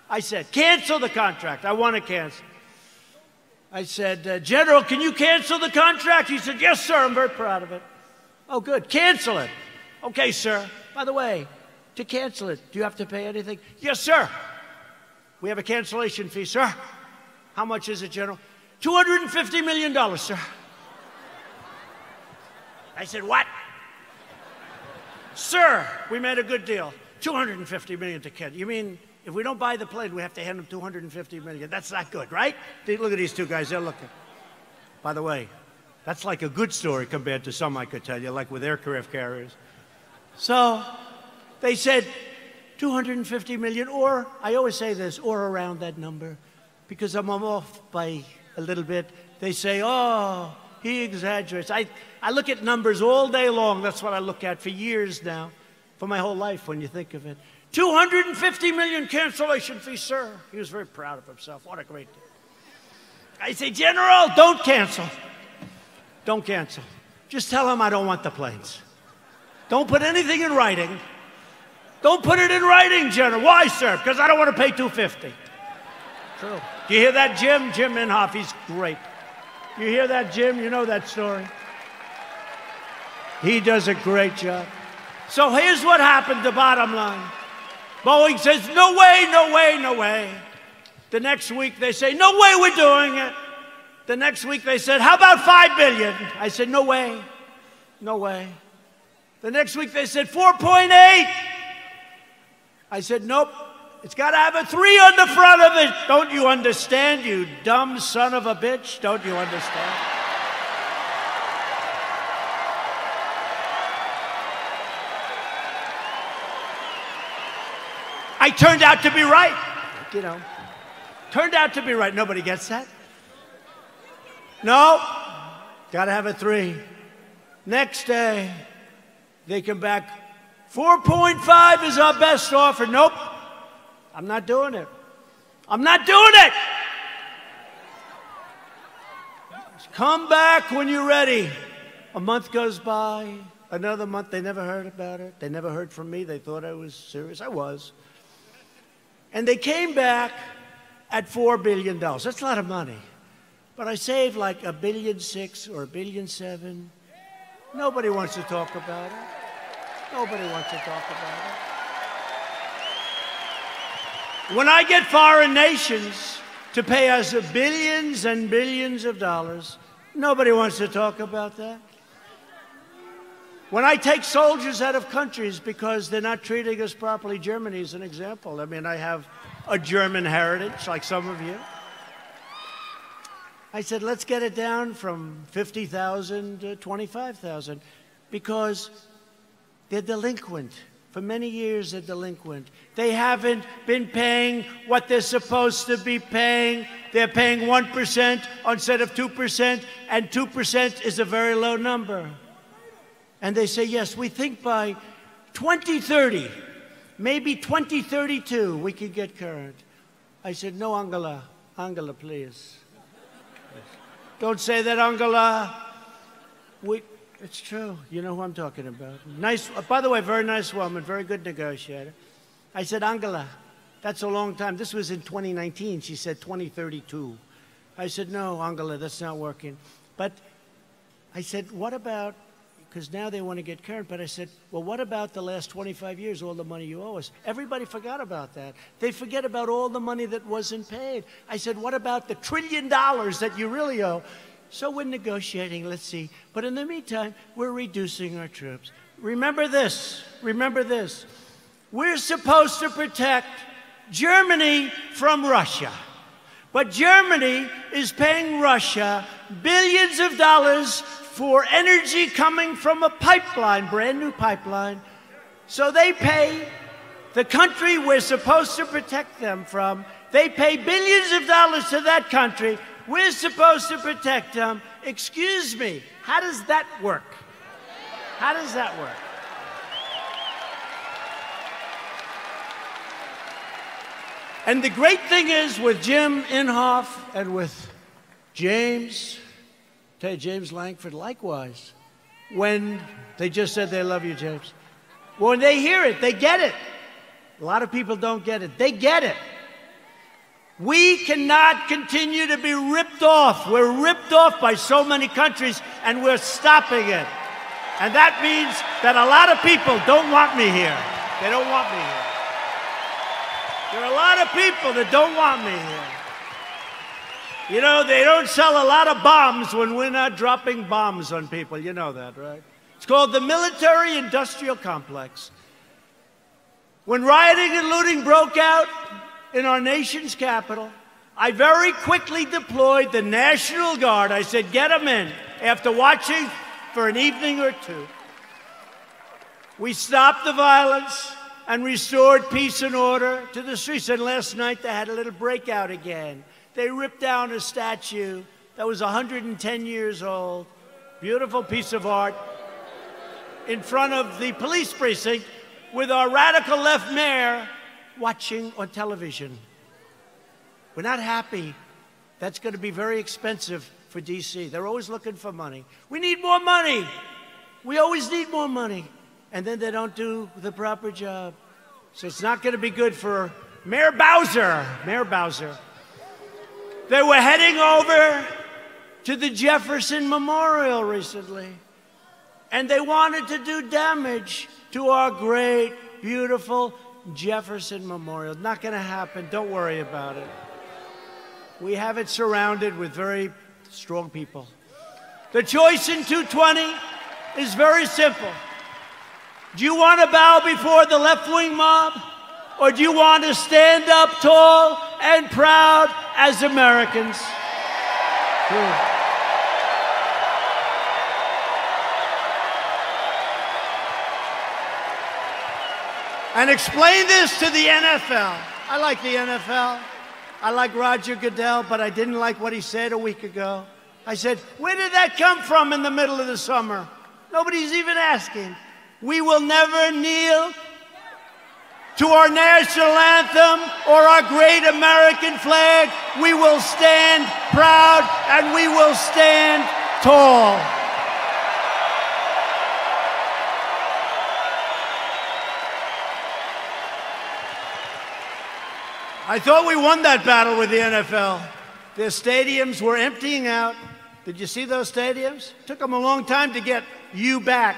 Speaker 1: I said, cancel the contract, I want to cancel. I said, General, can you cancel the contract? He said, yes, sir, I'm very proud of it. Oh, good, cancel it. Okay, sir, by the way, to cancel it, do you have to pay anything? Yes, sir. We have a cancellation fee, sir. How much is it, General? $250 million, sir. I said, what? Sir, we made a good deal. $250 million to cancel. You mean if we don't buy the plane, we have to hand them $250 million? That's not good, right? Look at these two guys, they're looking. By the way, that's like a good story compared to some I could tell you, like with aircraft carriers. So they said $250 million, or, I always say this, or around that number, because I'm off by a little bit. They say, oh, he exaggerates. I look at numbers all day long. That's what I look at for years now, for my whole life when you think of it. $250 million cancellation fee, sir. He was very proud of himself. What a great day. I say, General, don't cancel. Don't cancel. Just tell him I don't want the planes. Don't put anything in writing. Don't put it in writing, General. Why, sir? Because I don't want to pay $250. True. Do you hear that, Jim? Jim Inhofe, he's great. You hear that, Jim? You know that story. He does a great job. So here's what happened, the bottom line. Boeing says, no way, no way, no way. The next week they say, no way we're doing it. The next week they said, how about $5 billion? I said, no way, no way. The next week they said, 4.8. I said, nope, it's got to have a 3 on the front of it. Don't you understand, you dumb son of a bitch? Don't you understand? I turned out to be right, you know. Turned out to be right. Nobody gets that? No, got to have a 3. Next day, they come back, 4.5 is our best offer. Nope, I'm not doing it. I'm not doing it. Come back when you're ready. A month goes by, another month, they never heard about it. They never heard from me. They thought I was serious. I was. And they came back at $4 billion. That's a lot of money. But I saved like $1.6 billion or $1.7 billion. Nobody wants to talk about it. Nobody wants to talk about it. When I get foreign nations to pay us billions and billions of dollars. Nobody wants to talk about that. When I take soldiers out of countries because they're not treating us properly, Germany is an example. I mean, I have a German heritage, like some of you. I said, let's get it down from 50,000 to 25,000 because they're delinquent. For many years, they're delinquent. They haven't been paying what they're supposed to be paying. They're paying 1% instead of 2%, and 2% is a very low number. And they say, yes, we think by 2030, maybe 2032, we could get current. I said, no, Angela. Angela, please. Don't say that, Angela. It's true. You know who I'm talking about. Nice, by the way, very nice woman, very good negotiator. I said, Angela, that's a long time. This was in 2019. She said 2032. I said, no, Angela, that's not working. But I said, what about, because now they want to get current, but I said, well, what about the last 25 years, all the money you owe us? Everybody forgot about that. They forget about all the money that wasn't paid. I said, what about the $1 trillion that you really owe? So we're negotiating, let's see. But in the meantime, we're reducing our troops. Remember this, remember this. We're supposed to protect Germany from Russia. But Germany is paying Russia billions of dollars for energy coming from a pipeline, brand new pipeline. So they pay the country we're supposed to protect them from. They pay billions of dollars to that country. We're supposed to protect them. Excuse me, how does that work? How does that work? And the great thing is with Jim Inhofe and with James Langford, likewise, when they just said they love you, James. When they hear it, they get it. A lot of people don't get it. They get it. We cannot continue to be ripped off. We're ripped off by so many countries, and we're stopping it. And that means that a lot of people don't want me here. They don't want me here. There are a lot of people that don't want me here. You know, they don't sell a lot of bombs when we're not dropping bombs on people. You know that, right? It's called the military-industrial complex. When rioting and looting broke out in our nation's capital, I very quickly deployed the National Guard. I said, get them in. After watching for an evening or two, we stopped the violence and restored peace and order to the streets. And last night, they had a little breakout again. They ripped down a statue that was 110 years old, beautiful piece of art, in front of the police precinct with our radical left mayor watching on television. We're not happy. That's going to be very expensive for D.C. They're always looking for money. We need more money. We always need more money. And then they don't do the proper job. So it's not going to be good for Mayor Bowser. Mayor Bowser. They were heading over to the Jefferson Memorial recently. And they wanted to do damage to our great, beautiful Jefferson Memorial. Not going to happen. Don't worry about it. We have it surrounded with very strong people. The choice in 220 is very simple. Do you want to bow before the left-wing mob? Or do you want to stand up tall and proud as Americans? And explain this to the NFL. I like the NFL. I like Roger Goodell, but I didn't like what he said a week ago. I said, where did that come from in the middle of the summer? Nobody's even asking. We will never kneel to our national anthem or our great American flag. We will stand proud and we will stand tall. I thought we won that battle with the NFL. Their stadiums were emptying out. Did you see those stadiums? It took them a long time to get you back.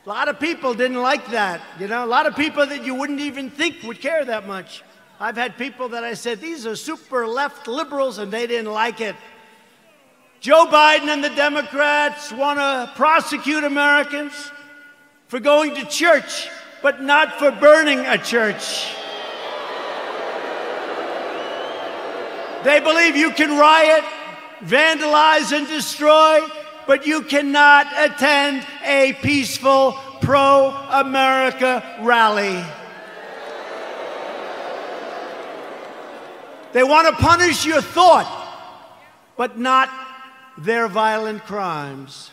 Speaker 1: A lot of people didn't like that. You know, a lot of people that you wouldn't even think would care that much. I've had people that I said, these are super left liberals, and they didn't like it. Joe Biden and the Democrats want to prosecute Americans for going to church, but not for burning a church. They believe you can riot, vandalize, and destroy, but you cannot attend a peaceful pro-America rally. They want to punish your thought, but not their violent crimes.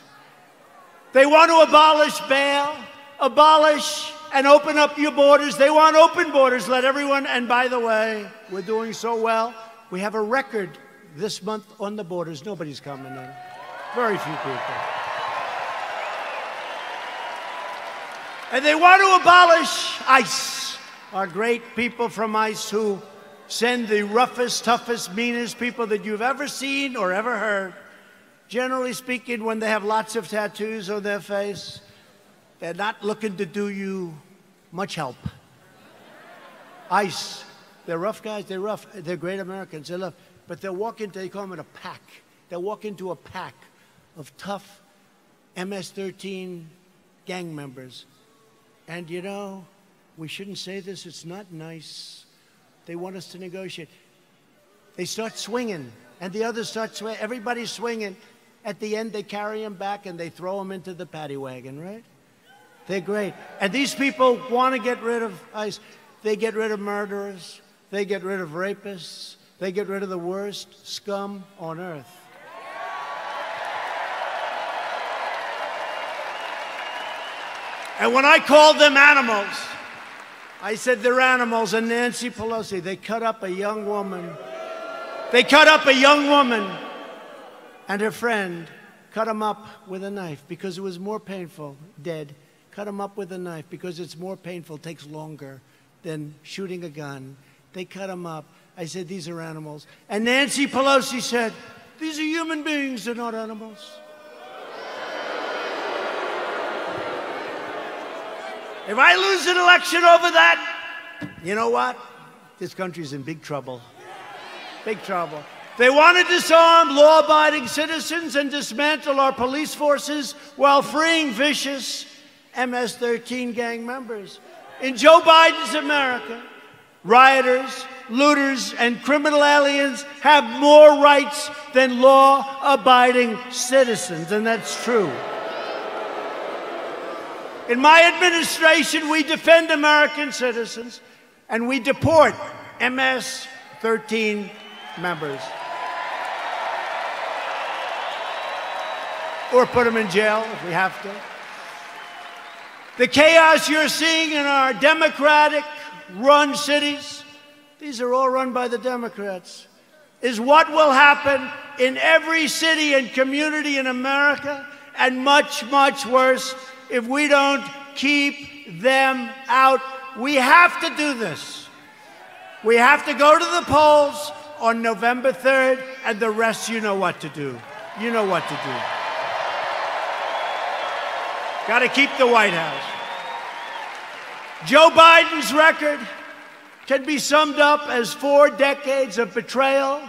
Speaker 1: They want to abolish bail, abolish and open up your borders. They want open borders, let everyone, and by the way, we're doing so well. We have a record this month on the borders. Nobody's coming in. Very few people. And they want to abolish ICE, our great people from ICE who send the roughest, toughest, meanest people that you've ever seen or ever heard. Generally speaking, when they have lots of tattoos on their face, they're not looking to do you much help. ICE, they're rough guys, they're rough. They're great Americans, they love. But they'll walk into, they call them a pack. They'll walk into a pack of tough MS-13 gang members. And you know, we shouldn't say this, it's not nice. They want us to negotiate. They start swinging, and the others start swinging. Everybody's swinging. At the end, they carry them back, and they throw them into the paddy wagon, right? They're great. And these people want to get rid of ICE. They get rid of murderers. They get rid of rapists. They get rid of the worst scum on earth. And when I called them animals, I said they're animals, and Nancy Pelosi, they cut up a young woman. They cut up a young woman, and her friend cut him up with a knife because it was more painful, dead. Cut him up with a knife because it's more painful, takes longer than shooting a gun. They cut him up. I said, these are animals. And Nancy Pelosi said, these are human beings, they're not animals. If I lose an election over that, you know what? This country's in big trouble. Big trouble. They want to disarm law-abiding citizens and dismantle our police forces while freeing vicious MS-13 gang members. In Joe Biden's America, rioters, looters, and criminal aliens have more rights than law-abiding citizens, and that's true. In my administration, we defend American citizens, and we deport MS-13 members. Or put them in jail if we have to. The chaos you're seeing in our Democratic-run cities, these are all run by the Democrats, is what will happen in every city and community in America, and much, much worse if we don't keep them out. We have to do this. We have to go to the polls on November 3rd, and the rest, you know what to do. You know what to do. Got to keep the White House. Joe Biden's record can be summed up as 4 decades of betrayal,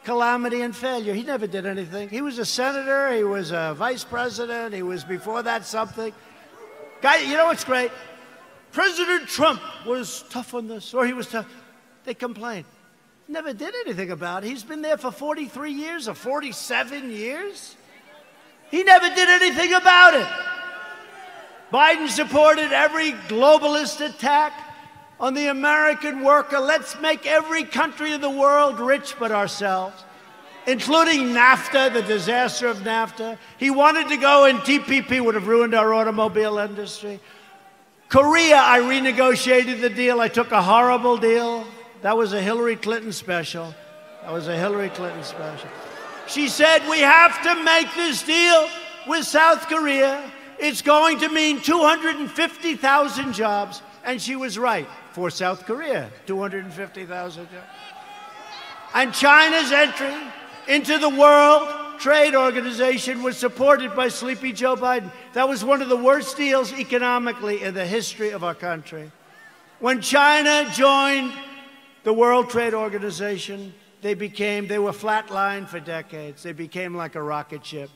Speaker 1: calamity, and failure. He never did anything. He was a senator, he was a vice president, he was before that something. Guy, you know what's great? President Trump was tough on this, or he was tough. They complained. Never did anything about it. He's been there for 43 years or 47 years. He never did anything about it. Biden supported every globalist attack on the American worker. Let's make every country in the world rich but ourselves, including NAFTA, the disaster of NAFTA. He wanted to go, and TPP would have ruined our automobile industry. Korea, I renegotiated the deal. I took a horrible deal. That was a Hillary Clinton special. That was a Hillary Clinton special. She said, we have to make this deal with South Korea. It's going to mean 250,000 jobs. And she was right. For South Korea, 250,000 jobs. And China's entry into the World Trade Organization was supported by Sleepy Joe Biden. That was one of the worst deals economically in the history of our country. When China joined the World Trade Organization, they were flatlined for decades. They became like a rocket ship.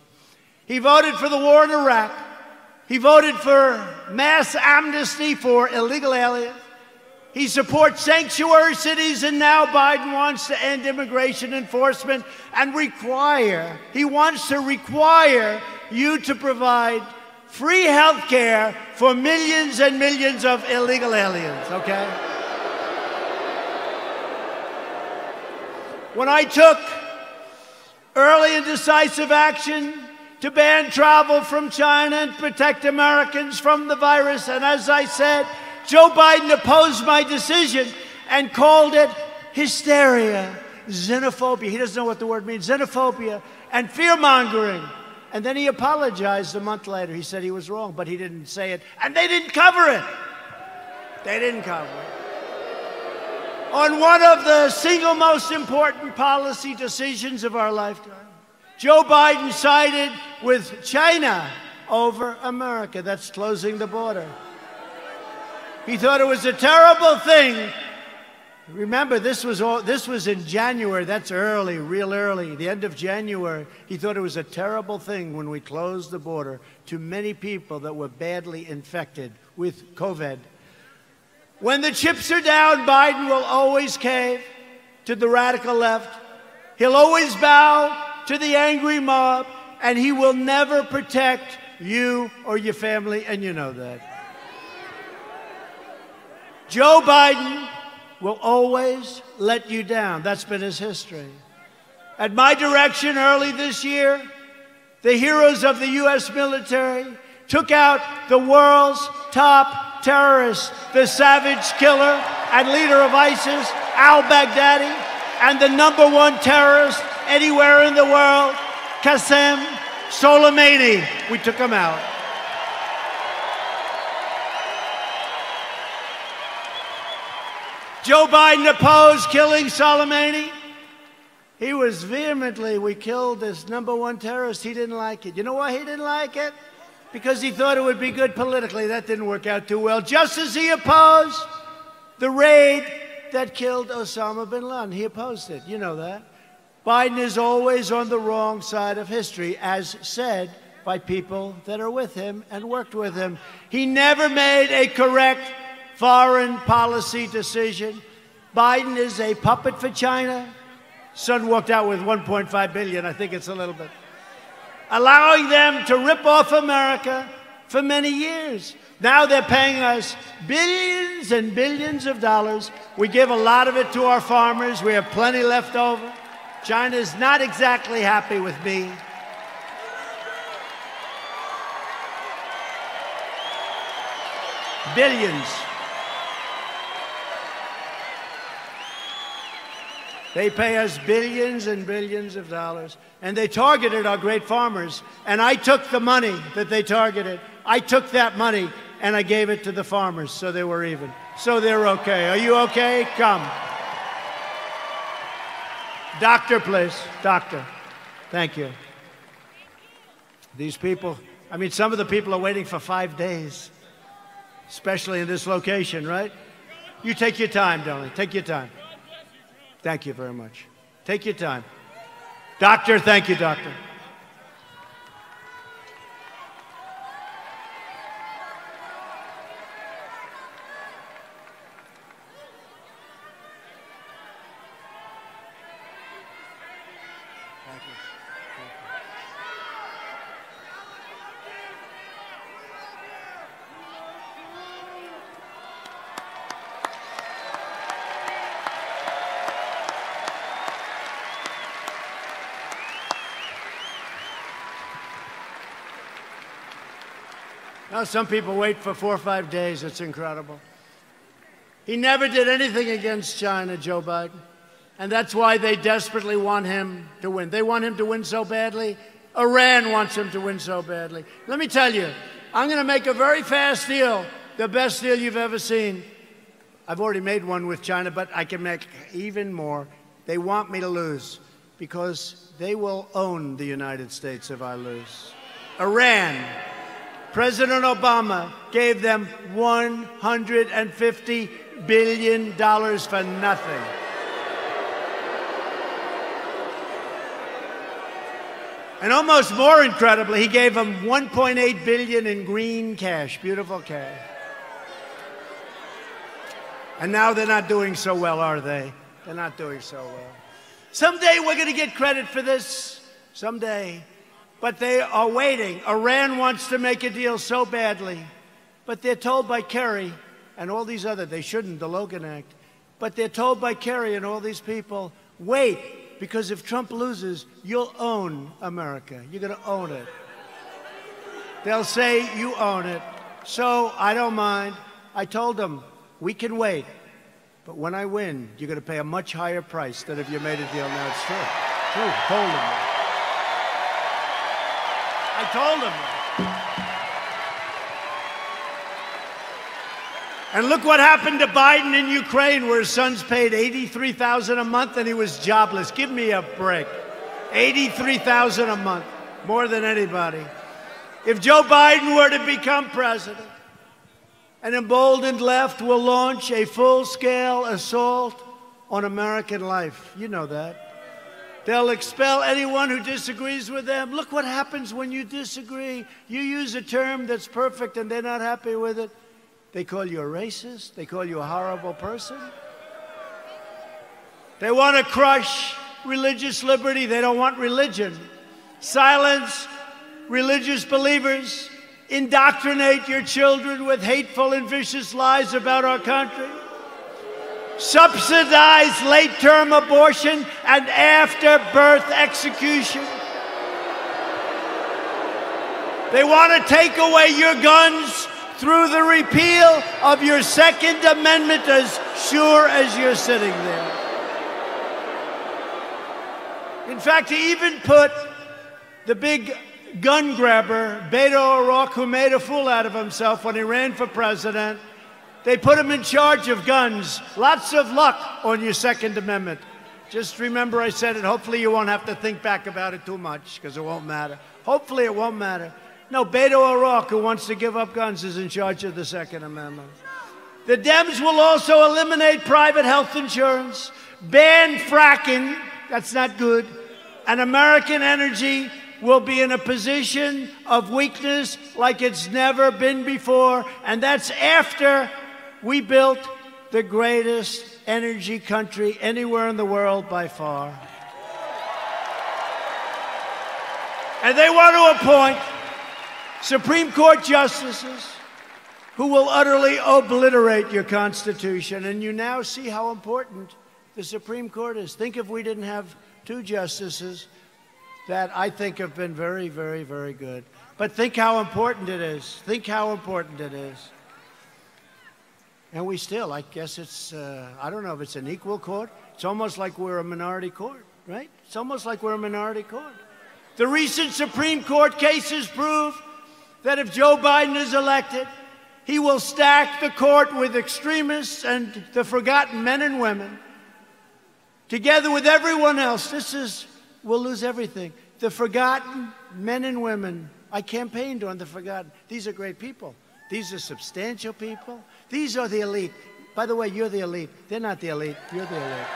Speaker 1: He voted for the war in Iraq. He voted for mass amnesty for illegal aliens. He supports sanctuary cities, and now Biden wants to end immigration enforcement and he wants to require you to provide free health care for millions and millions of illegal aliens, okay? When I took early and decisive action to ban travel from China and protect Americans from the virus, and as I said, Joe Biden opposed my decision and called it hysteria, xenophobia. He doesn't know what the word means, xenophobia, and fear-mongering. And then he apologized a month later. He said he was wrong, but he didn't say it, and they didn't cover it. They didn't cover it. On one of the single most important policy decisions of our lifetime, Joe Biden sided with China over America. That's closing the border. He thought it was a terrible thing. Remember, this was in January. That's early, real early, the end of January. He thought it was a terrible thing when we closed the border to many people that were badly infected with COVID. When the chips are down, Biden will always cave to the radical left. He'll always bow to the angry mob, and he will never protect you or your family, and you know that. Joe Biden will always let you down. That's been his history. At my direction early this year, the heroes of the U.S. military took out the world's top terrorist, the savage killer and leader of ISIS, al-Baghdadi, and the #1 terrorist anywhere in the world, Qasem Soleimani. We took him out. Joe Biden opposed killing Soleimani. He was vehemently, we killed this #1 terrorist. He didn't like it. You know why he didn't like it? Because he thought it would be good politically. That didn't work out too well. Just as he opposed the raid that killed Osama bin Laden. He opposed it. You know that. Biden is always on the wrong side of history, as said by people that are with him and worked with him. He never made a correct foreign policy decision. Biden is a puppet for China. Son walked out with $1.5 billion. I think it's a little bit. Allowing them to rip off America for many years. Now they're paying us billions and billions of dollars. We give a lot of it to our farmers. We have plenty left over. China's not exactly happy with me. Billions. They pay us billions and billions of dollars, and they targeted our great farmers. And I took the money that they targeted. I took that money, and I gave it to the farmers, so they were even. So they're okay. Are you okay? Come. Doctor, please. Doctor. Thank you. These people, I mean, some of the people are waiting for 5 days, especially in this location, right? You take your time, darling. Take your time. Thank you very much. Take your time. Doctor, thank you, doctor. Thank you. Now, some people wait for 4 or 5 days. It's incredible. He never did anything against China, Joe Biden. And that's why they desperately want him to win. They want him to win so badly. Iran wants him to win so badly. Let me tell you, I'm going to make a very fast deal, the best deal you've ever seen. I've already made one with China, but I can make even more. They want me to lose because they will own the United States if I lose. Iran. President Obama gave them $150 billion for nothing. And almost more incredibly, he gave them $1.8 billion in green cash, beautiful cash. And now they're not doing so well, are they? They're not doing so well. Someday we're going to get credit for this, someday. But they are waiting. Iran wants to make a deal so badly. But they're told by Kerry and all these other, they shouldn't, the Logan Act. But they're told by Kerry and all these people, wait, because if Trump loses, you'll own America. You're going to own it. They'll say you own it. So I don't mind. I told them, we can wait. But when I win, you're going to pay a much higher price than if you made a deal now. It's true. True. I told them that. I told them that. And look what happened to Biden in Ukraine, where his son's paid $83,000 a month and he was jobless. Give me a break. $83,000 a month, more than anybody. If Joe Biden were to become president, an emboldened left will launch a full-scale assault on American life. You know that. They'll expel anyone who disagrees with them. Look what happens when you disagree. You use a term that's perfect and they're not happy with it. They call you a racist. They call you a horrible person. They want to crush religious liberty. They don't want religion. Silence religious believers. Indoctrinate your children with hateful and vicious lies about our country. Subsidize late-term abortion and after-birth execution. They want to take away your guns through the repeal of your Second Amendment, as sure as you're sitting there. In fact, he even put the big gun grabber, Beto O'Rourke, who made a fool out of himself when he ran for president, they put him in charge of guns. Lots of luck on your Second Amendment. Just remember I said it. Hopefully you won't have to think back about it too much, because it won't matter. Hopefully it won't matter. No, Beto O'Rourke, who wants to give up guns, is in charge of the Second Amendment. The Dems will also eliminate private health insurance, ban fracking, that's not good, and American energy will be in a position of weakness like it's never been before, and that's after we built the greatest energy country anywhere in the world by far. And they want to appoint Supreme Court justices who will utterly obliterate your Constitution. And you now see how important the Supreme Court is. Think if we didn't have two justices that I think have been very, very, very good. But think how important it is. Think how important it is. And we still, I guess it's, I don't know if it's an equal court. It's almost like we're a minority court, right? It's almost like we're a minority court. The recent Supreme Court cases prove that if Joe Biden is elected, he will stack the court with extremists and the forgotten men and women. Together with everyone else, we'll lose everything. The forgotten men and women. I campaigned on the forgotten. These are great people. These are substantial people. These are the elite. By the way, you're the elite. They're not the elite. You're the elite.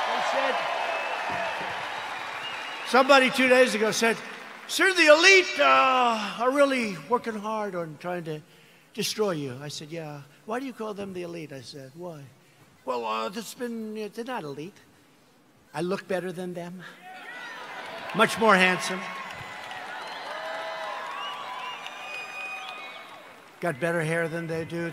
Speaker 1: They said, somebody 2 days ago said, sir, the elite are really working hard on trying to destroy you. I said, yeah. Why do you call them the elite? I said, why? Well, they're not elite. I look better than them. Much more handsome. Got better hair than they do.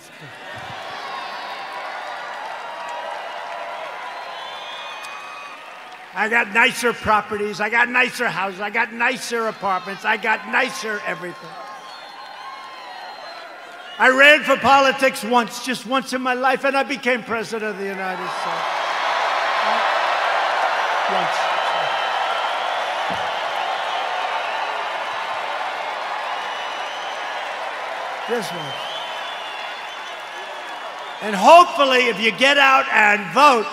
Speaker 1: I got nicer properties. I got nicer houses. I got nicer apartments. I got nicer everything. I ran for politics once, just once in my life, and I became president of the United States. Once. This one. And hopefully, if you get out and vote,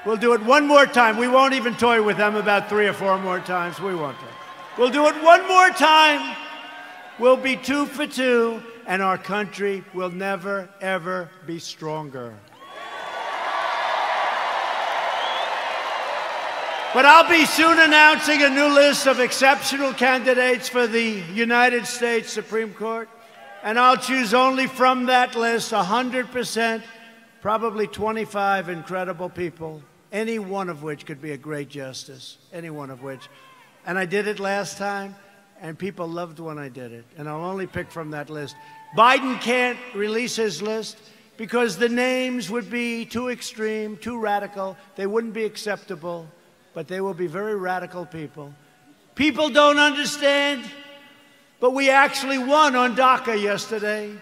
Speaker 1: we'll do it one more time. We won't even toy with them about 3 or 4 more times. We won't do it. We'll do it one more time. We'll be 2 for 2, and our country will never, ever be stronger. But I'll be soon announcing a new list of exceptional candidates for the United States Supreme Court, and I'll choose only from that list 100%, probably 25 incredible people, any one of which could be a great justice, any one of which. And I did it last time, and people loved when I did it, and I'll only pick from that list. Biden can't release his list because the names would be too extreme, too radical. They wouldn't be acceptable. But they will be very radical people. People don't understand, but we actually won on DACA yesterday.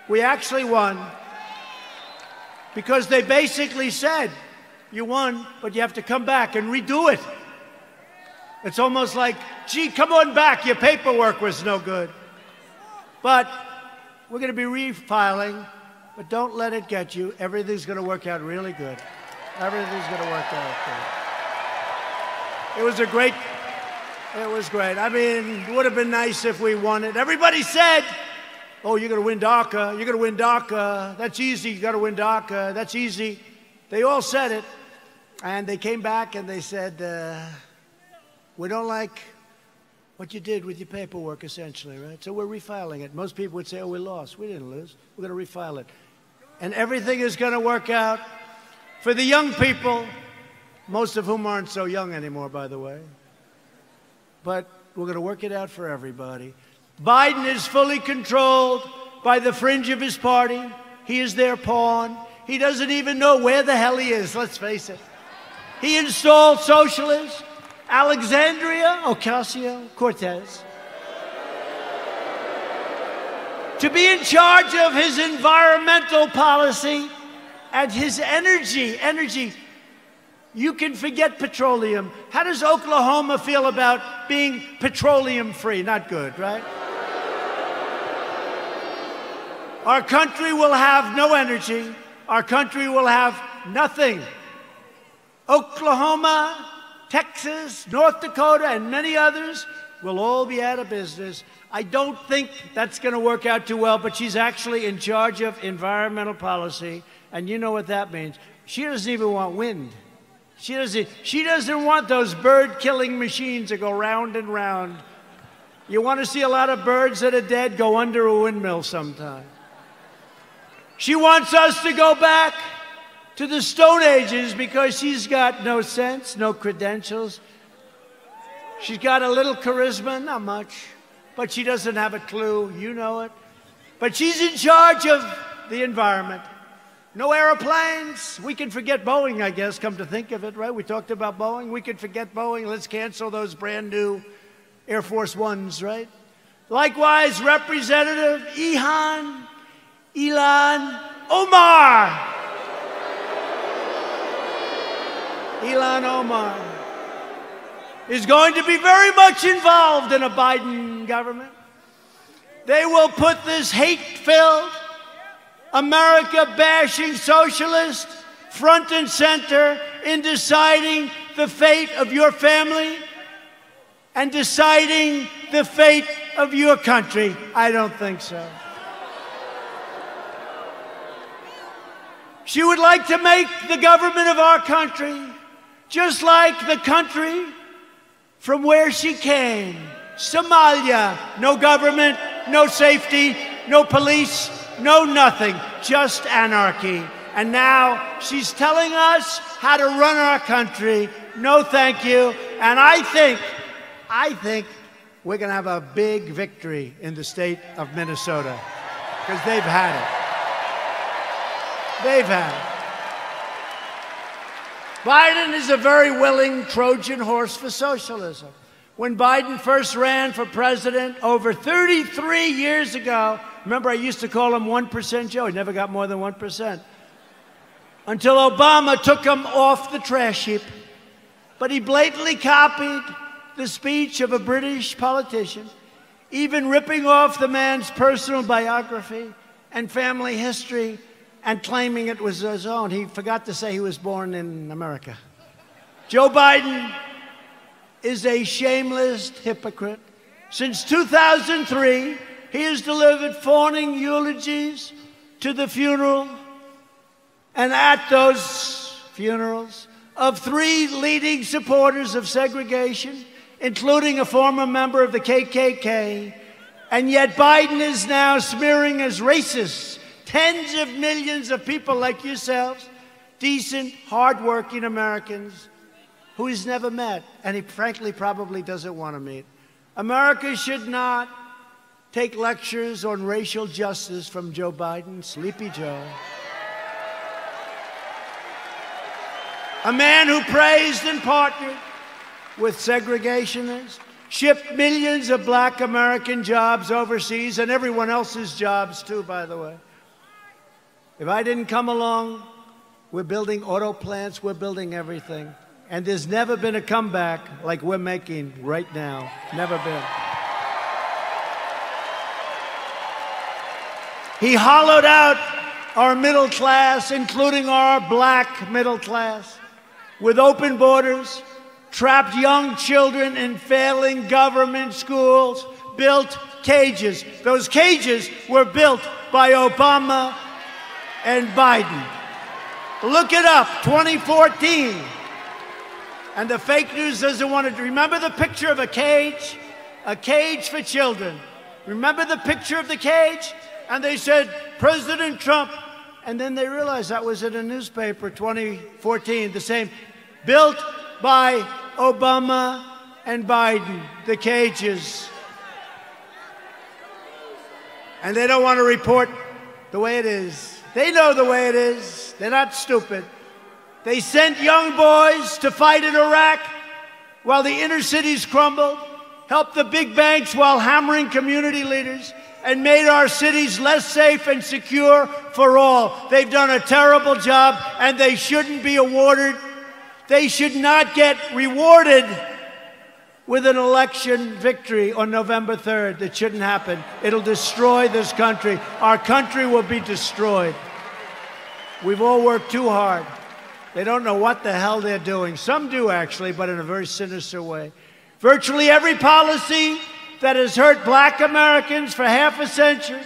Speaker 1: We actually won because they basically said, you won, but you have to come back and redo it. It's almost like, gee, come on back, your paperwork was no good. But we're going to be refiling, but don't let it get you. Everything's going to work out really good. Everything's going to work out good. It was great. I mean, it would have been nice if we won it. Everybody said, oh, you're going to win DACA. You're going to win DACA. That's easy. You got to win DACA. That's easy. They all said it. And they came back and they said, we don't like what you did with your paperwork, essentially, right? So we're refiling it. Most people would say, oh, we lost. We didn't lose. We're going to refile it. And everything is going to work out for the young people, most of whom aren't so young anymore, by the way. But we're going to work it out for everybody. Biden is fully controlled by the fringe of his party. He is their pawn. He doesn't even know where the hell he is, let's face it. He installed socialists, Alexandria Ocasio-Cortez, to be in charge of his environmental policy and his energy. You can forget petroleum. How does Oklahoma feel about being petroleum-free? Not good, right? Our country will have no energy. Our country will have nothing. Oklahoma, Texas, North Dakota, and many others will all be out of business. I don't think that's going to work out too well, but she's actually in charge of environmental policy, and you know what that means. She doesn't even want wind. She doesn't want those bird-killing machines that go round and round. You want to see a lot of birds that are dead? Go under a windmill sometime. She wants us to go back to the Stone Ages because she's got no sense, no credentials. She's got a little charisma, not much, but she doesn't have a clue. You know it. But she's in charge of the environment. No airplanes. We can forget Boeing, I guess, come to think of it, right? We talked about Boeing. We could forget Boeing. Let's cancel those brand new Air Force Ones, right? Likewise, Representative Ilhan Omar. Ilhan Omar is going to be very much involved in a Biden government. They will put this hate-filled, America-bashing socialist front and center in deciding the fate of your family and deciding the fate of your country. I don't think so. She would like to make the government of our country just like the country from where she came, Somalia. No government, no safety, no police, no nothing, just anarchy. And now she's telling us how to run our country. No thank you. And I think we're going to have a big victory in the state of Minnesota because they've had it. They've had it. Biden is a very willing Trojan horse for socialism. When Biden first ran for president over 33 years ago, remember I used to call him 1% Joe. He never got more than 1%. Until Obama took him off the trash heap. But he blatantly copied the speech of a British politician, even ripping off the man's personal biography and family history and claiming it was his own. He forgot to say he was born in America. Joe Biden is a shameless hypocrite. Since 2003, He has delivered fawning eulogies to the funeral and at those funerals of 3 leading supporters of segregation, including a former member of the KKK. And yet Biden is now smearing as racist tens of millions of people like yourselves, decent, hardworking Americans who he's never met, and he frankly probably doesn't want to meet. America should not take lectures on racial justice from Joe Biden, Sleepy Joe. A man who praised and partnered with segregationists, shipped millions of black American jobs overseas, and everyone else's jobs too, by the way. If I didn't come along, we're building auto plants, we're building everything. And there's never been a comeback like we're making right now. Never been. He hollowed out our middle class, including our black middle class, with open borders, trapped young children in failing government schools, built cages. Those cages were built by Obama and Biden. Look it up, 2014. And the fake news doesn't want to. Remember the picture of a cage? A cage for children. Remember the picture of the cage? And they said, President Trump. And then they realized that was in a newspaper, 2014, the same. Built by Obama and Biden, the cages. And they don't want to report the way it is. They know the way it is. They're not stupid. They sent young boys to fight in Iraq while the inner cities crumbled, helped the big banks while hammering community leaders, and made our cities less safe and secure for all. They've done a terrible job, and they shouldn't be awarded. They should not get rewarded with an election victory on November 3rd. That shouldn't happen. It'll destroy this country. Our country will be destroyed. We've all worked too hard. They don't know what the hell they're doing. Some do, actually, but in a very sinister way. Virtually every policy that has hurt black Americans for half a century,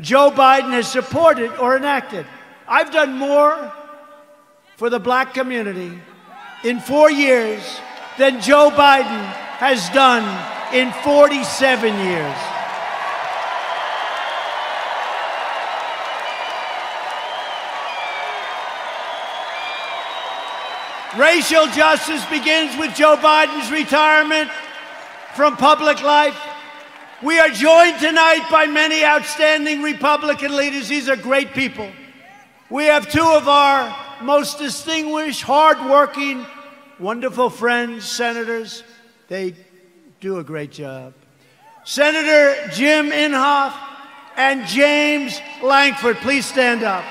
Speaker 1: Joe Biden has supported or enacted. I've done more for the black community in 4 years than Joe Biden has done in 47 years. Racial justice begins with Joe Biden's retirement from public life. We are joined tonight by many outstanding Republican leaders. These are great people. We have 2 of our most distinguished, hardworking, wonderful friends, senators. They do a great job. Senator Jim Inhofe and James Lankford, please stand up.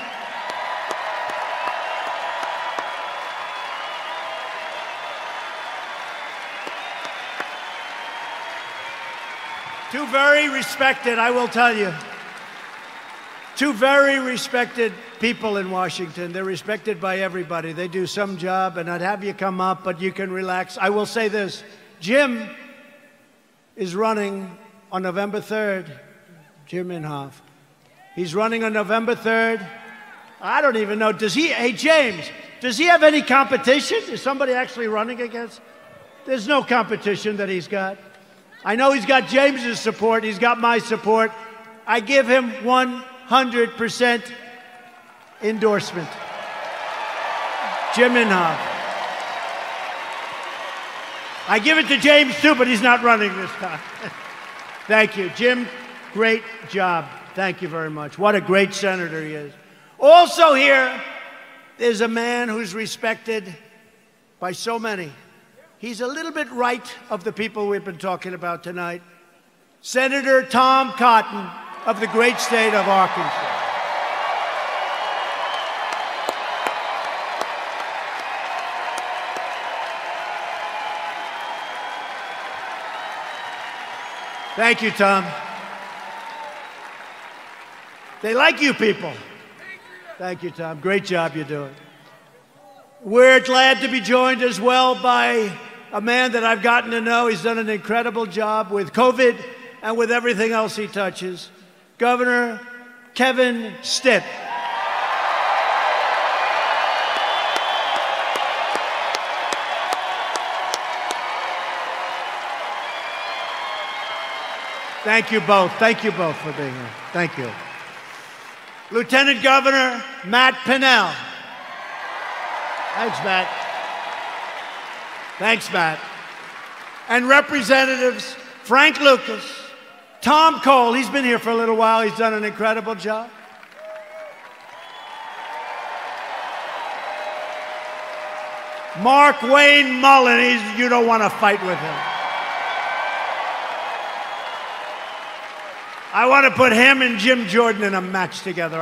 Speaker 1: Two very respected, I will tell you, 2 very respected people in Washington. They're respected by everybody. They do some job, and I'd have you come up, but you can relax. I will say this. Jim is running on November 3rd. Jim Inhofe. He's running on November 3rd. I don't even know. Does he, hey, James, does he have any competition? Is somebody actually running against? There's no competition that he's got. I know he's got James's support. He's got my support. I give him 100% endorsement. Jim Inhofe. I give it to James too, but he's not running this time. Thank you. Jim, great job. Thank you very much. What a great senator he is. Also here is a man who's respected by so many. He's a little bit right of the people we've been talking about tonight. Senator Tom Cotton of the great state of Arkansas. Thank you, Tom. They like you people. Thank you, Tom. Great job you're doing. We're glad to be joined as well by a man that I've gotten to know. He's done an incredible job with COVID and with everything else he touches. Governor Kevin Stitt. Thank you both. Thank you both for being here. Thank you. Lieutenant Governor Matt Pinnell. Thanks, Matt. Thanks, Matt. And Representatives Frank Lucas, Tom Cole, he's been here for a little while, he's done an incredible job. Mark Wayne Mullen, you don't want to fight with him. I want to put him and Jim Jordan in a match together.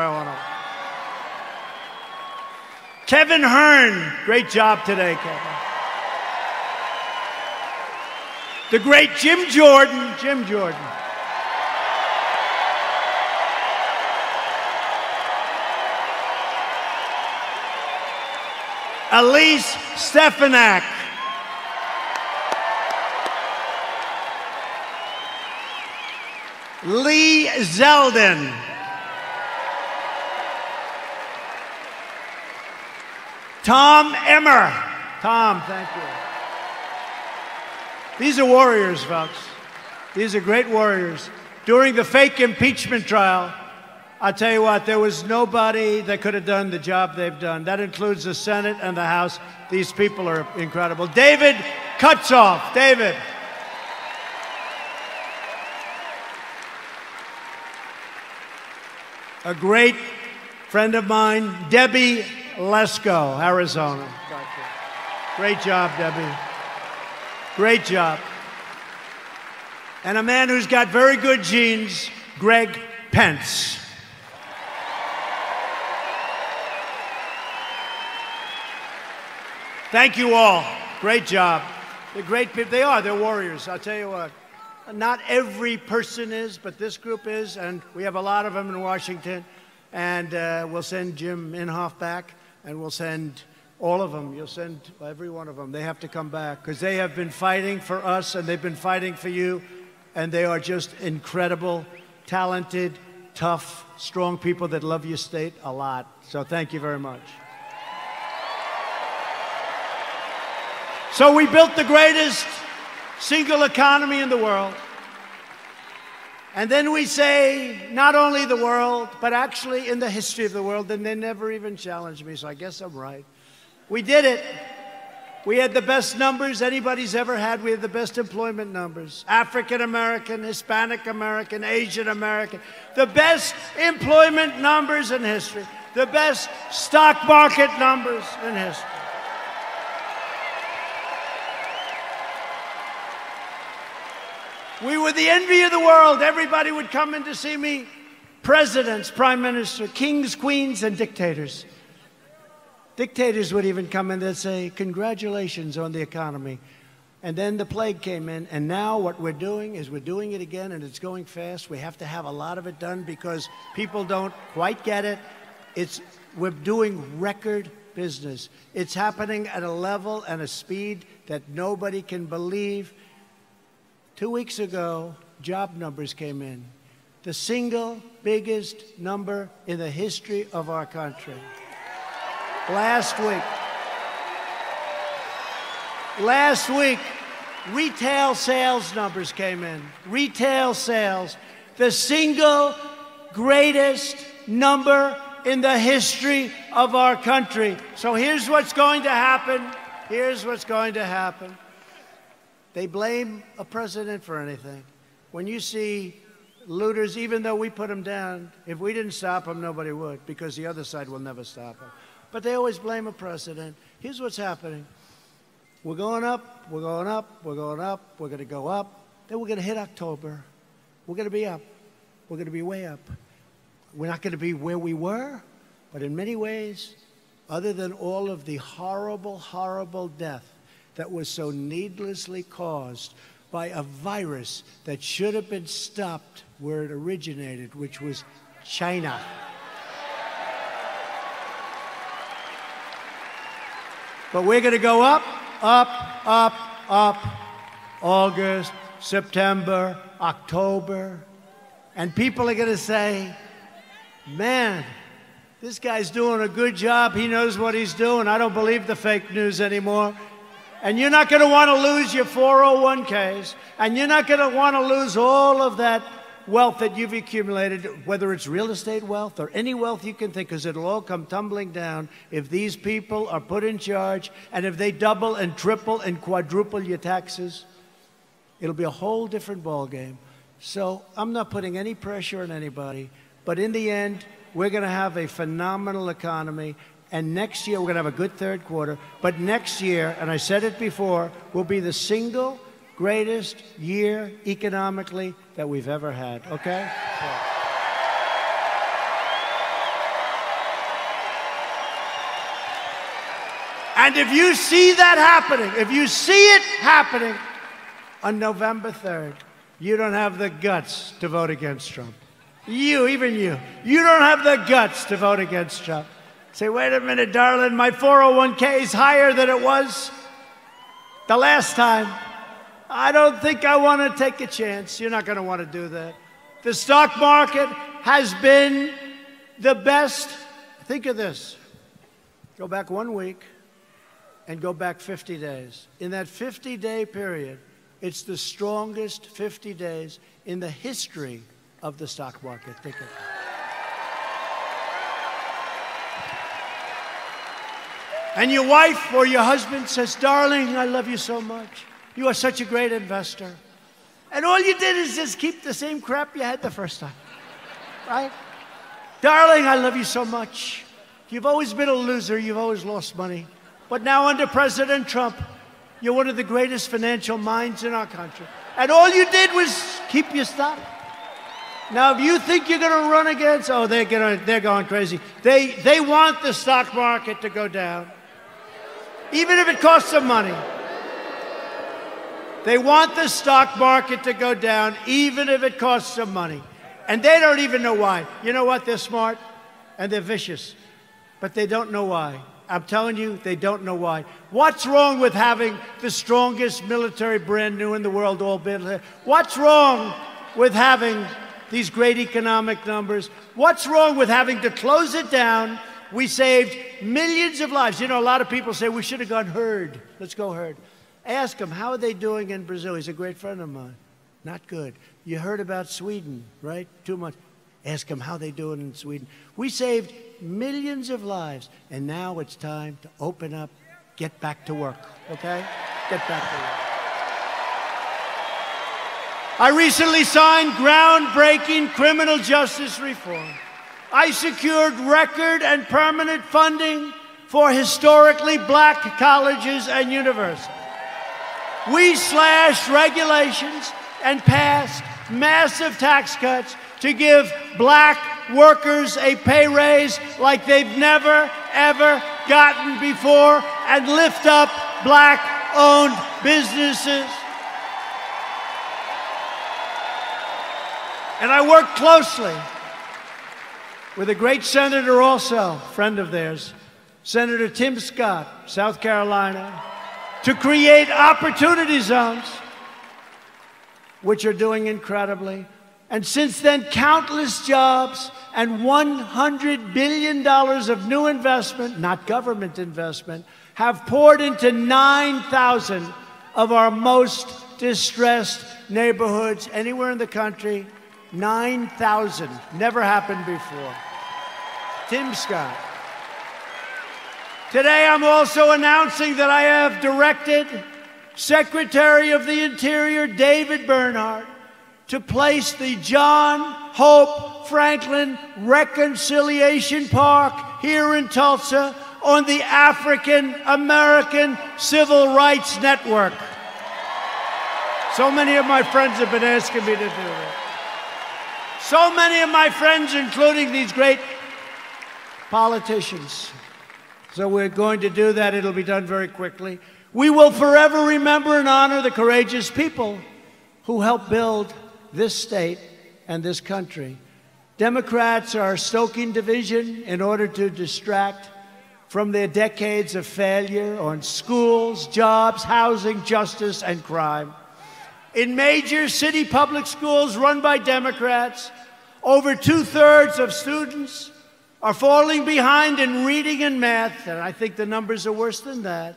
Speaker 1: Kevin Hearn, great job today, Kevin. The great Jim Jordan. Elise Stefanak. Lee Zeldin. Tom Emmer. Tom, thank you. These are warriors, folks. These are great warriors. During the fake impeachment trial, I'll tell you what, there was nobody that could have done the job they've done. That includes the Senate and the House. These people are incredible. David Kutzoff. David. A great friend of mine, Debbie Lesko, Arizona. Great job, Debbie. Great job. And a man who's got very good genes, Greg Pence. Thank you all. Great job. They're great people. They are. They're warriors. I'll tell you what. Not every person is, but this group is, and we have a lot of them in Washington. And we'll send Jim Inhofe back, and we'll send all of them. You'll send every one of them. They have to come back because they have been fighting for us, and they've been fighting for you, and they are just incredible, talented, tough, strong people that love your state a lot. So thank you very much. So we built the greatest single economy in the world. And then we say, not only the world, but actually in the history of the world, and they never even challenged me, so I guess I'm right. We did it. We had the best numbers anybody's ever had. We had the best employment numbers. African American, Hispanic American, Asian American. The best employment numbers in history. The best stock market numbers in history. We were the envy of the world. Everybody would come in to see me. Presidents, prime minister, kings, queens, and dictators. Dictators would even come in and say, congratulations on the economy. And then the plague came in, and now what we're doing is we're doing it again, and it's going fast. We have to have a lot of it done because people don't quite get it. We're doing record business. It's happening at a level and a speed that nobody can believe. 2 weeks ago, job numbers came in. The single biggest number in the history of our country. Last week, retail sales numbers came in. Retail sales, the single greatest number in the history of our country. So here's what's going to happen. Here's what's going to happen. They blame a president for anything. When you see looters, even though we put them down, if we didn't stop them, nobody would, because the other side will never stop them. But they always blame a president. Here's what's happening. We're going up, we're going up, we're going up, we're going to go up. Then we're going to hit October. We're going to be up. We're going to be way up. We're not going to be where we were, but in many ways, other than all of the horrible, horrible death that was so needlessly caused by a virus that should have been stopped where it originated, which was China. But we're going to go up, up, up, up. August, September, October, and people are going to say, man, this guy's doing a good job. He knows what he's doing. I don't believe the fake news anymore. And you're not going to want to lose your 401ks, and you're not going to want to lose all of that wealth that you've accumulated, whether it's real estate wealth or any wealth you can think, because it'll all come tumbling down if these people are put in charge, and if they double and triple and quadruple your taxes. It'll be a whole different ballgame. So I'm not putting any pressure on anybody, but in the end, we're going to have a phenomenal economy, and next year we're going to have a good third quarter, but next year, and I said it before, will be the single greatest year economically that we've ever had, okay? And if you see that happening, if you see it happening on November 3rd, you don't have the guts to vote against Trump. Even you don't have the guts to vote against Trump. Say, wait a minute, darling, my 401k is higher than it was the last time. I don't think I want to take a chance. You're not going to want to do that. The stock market has been the best. Think of this. Go back 1 week and go back 50 days. In that 50-day period, it's the strongest 50 days in the history of the stock market. Think of it. And your wife or your husband says, darling, I love you so much. You are such a great investor. And all you did is just keep the same crap you had the first time, right? Darling, I love you so much. You've always been a loser. You've always lost money. But now under President Trump, you're one of the greatest financial minds in our country. And all you did was keep your stock. Now, if you think you're going to run against, oh, they're going crazy. They want the stock market to go down, even if it costs them money. They want the stock market to go down, even if it costs them money. And they don't even know why. You know what? They're smart and they're vicious, but they don't know why. I'm telling you, they don't know why. What's wrong with having the strongest military brand new in the world all built? What's wrong with having these great economic numbers? What's wrong with having to close it down? We saved millions of lives. You know, a lot of people say we should have gone herd. Let's go herd. Ask him, how are they doing in Brazil? He's a great friend of mine. Not good. You heard about Sweden, right? 2 months. Ask him how they doing in Sweden. We saved millions of lives, and now it's time to open up, get back to work, okay? Get back to work. I recently signed groundbreaking criminal justice reform. I secured record and permanent funding for historically black colleges and universities. We slashed regulations and passed massive tax cuts to give black workers a pay raise like they've never, ever gotten before, and lift up black-owned businesses. And I worked closely with a great senator also, friend of theirs, Senator Tim Scott, South Carolina, to create opportunity zones, which are doing incredibly. And since then, countless jobs and $100 billion of new investment, not government investment, have poured into 9,000 of our most distressed neighborhoods anywhere in the country. 9,000. Never happened before. Tim Scott. Today, I'm also announcing that I have directed Secretary of the Interior David Bernhardt to place the John Hope Franklin Reconciliation Park here in Tulsa on the African American Civil Rights Network. So many of my friends have been asking me to do that. So many of my friends, including these great politicians. So we're going to do that. It'll be done very quickly. We will forever remember and honor the courageous people who helped build this state and this country. Democrats are stoking division in order to distract from their decades of failure on schools, jobs, housing, justice, and crime. In major city public schools run by Democrats, over 2/3 of students are falling behind in reading and math, and I think the numbers are worse than that.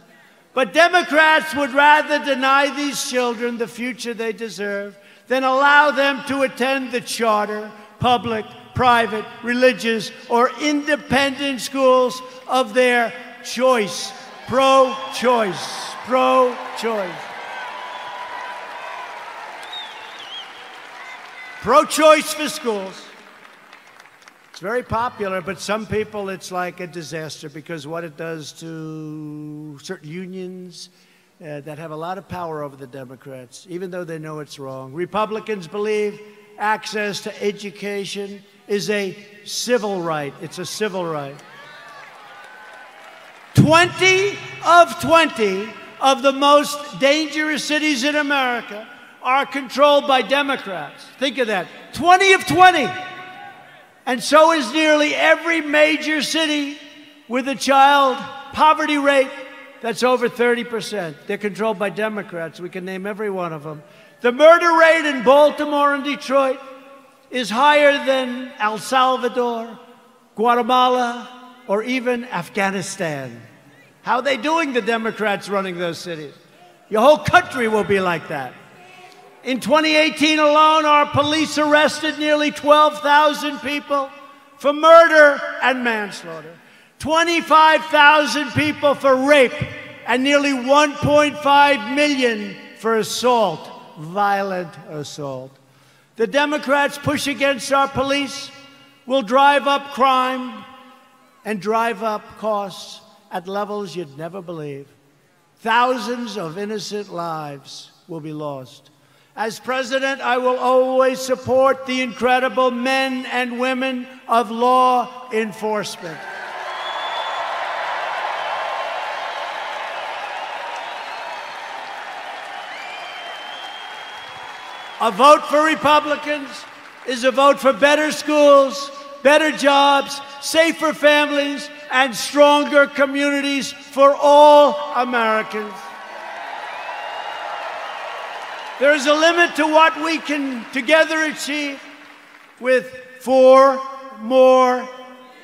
Speaker 1: But Democrats would rather deny these children the future they deserve than allow them to attend the charter, public, private, religious, or independent schools of their choice. Pro-choice. Pro-choice. Pro-choice for schools. It's very popular, but some people it's like a disaster because what it does to certain unions that have a lot of power over the Democrats, even though they know it's wrong. Republicans believe access to education is a civil right. It's a civil right. 20 of the most dangerous cities in America are controlled by Democrats. Think of that. 20 of 20. And so is nearly every major city with a child poverty rate that's over 30%. They're controlled by Democrats. We can name every one of them. The murder rate in Baltimore and Detroit is higher than El Salvador, Guatemala, or even Afghanistan. How are they doing, the Democrats running those cities? Your whole country will be like that. In 2018 alone, our police arrested nearly 12,000 people for murder and manslaughter, 25,000 people for rape, and nearly 1.5 million for assault, violent assault. The Democrats' push against our police will drive up crime and drive up costs at levels you'd never believe. Thousands of innocent lives will be lost. As president, I will always support the incredible men and women of law enforcement. A vote for Republicans is a vote for better schools, better jobs, safer families, and stronger communities for all Americans. There is a limit to what we can together achieve with 4 more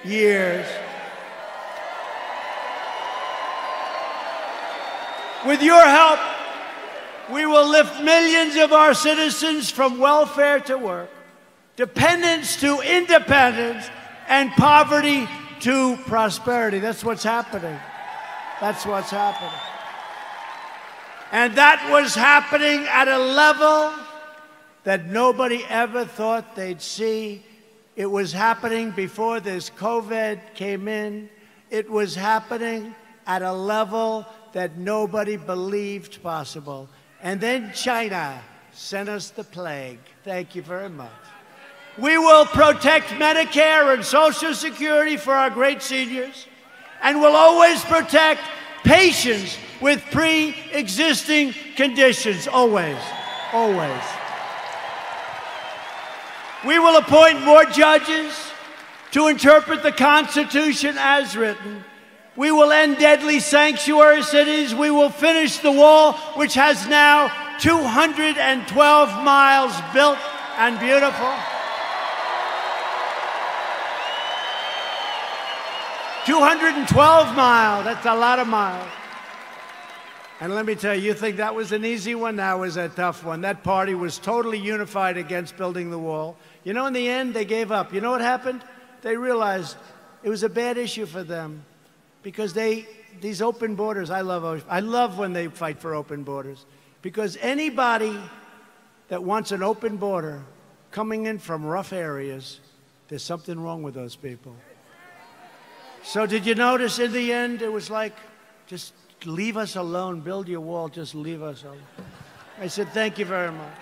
Speaker 1: years. With your help, we will lift millions of our citizens from welfare to work, dependence to independence, and poverty to prosperity. That's what's happening. That's what's happening. And that was happening at a level that nobody ever thought they'd see. It was happening before this COVID came in. It was happening at a level that nobody believed possible. And then China sent us the plague. Thank you very much. We will protect Medicare and Social Security for our great seniors, and will always protect patients with pre-existing conditions, always, always. We will appoint more judges to interpret the Constitution as written. We will end deadly sanctuary cities. We will finish the wall, which has now 212 miles built and beautiful. 212 miles, that's a lot of miles. And let me tell you, you think that was an easy one? That was a tough one. That party was totally unified against building the wall. You know, in the end, they gave up. You know what happened? They realized it was a bad issue for them because these open borders, I love when they fight for open borders, because anybody that wants an open border coming in from rough areas, there's something wrong with those people. So did you notice in the end, it was like, just leave us alone, build your wall, just leave us alone. I said, thank you very much.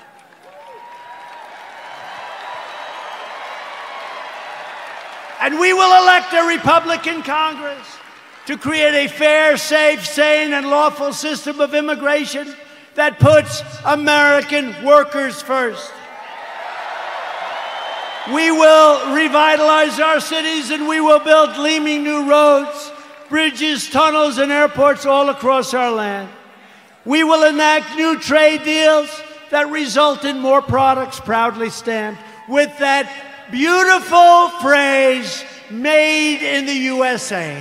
Speaker 1: And we will elect a Republican Congress to create a fair, safe, sane, and lawful system of immigration that puts American workers first. We will revitalize our cities, and we will build gleaming new roads, bridges, tunnels, and airports all across our land. We will enact new trade deals that result in more products proudly stamped with that beautiful phrase, made in the USA.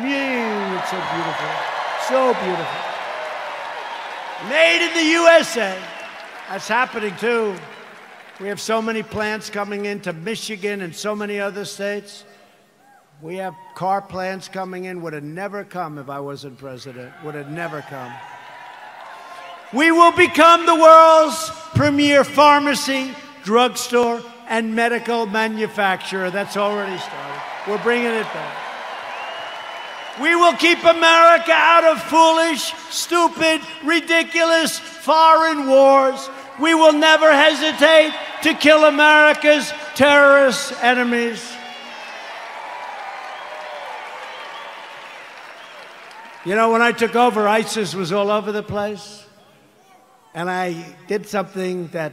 Speaker 1: It's so beautiful, so beautiful. Made in the USA. That's happening too. We have so many plants coming into Michigan and so many other states. We have car plants coming in. Would have never come if I wasn't president. Would have never come. We will become the world's premier pharmacy, drugstore, and medical manufacturer. That's already started. We're bringing it back. We will keep America out of foolish, stupid, ridiculous foreign wars. We will never hesitate to kill America's terrorist enemies. You know, when I took over, ISIS was all over the place. And I did something that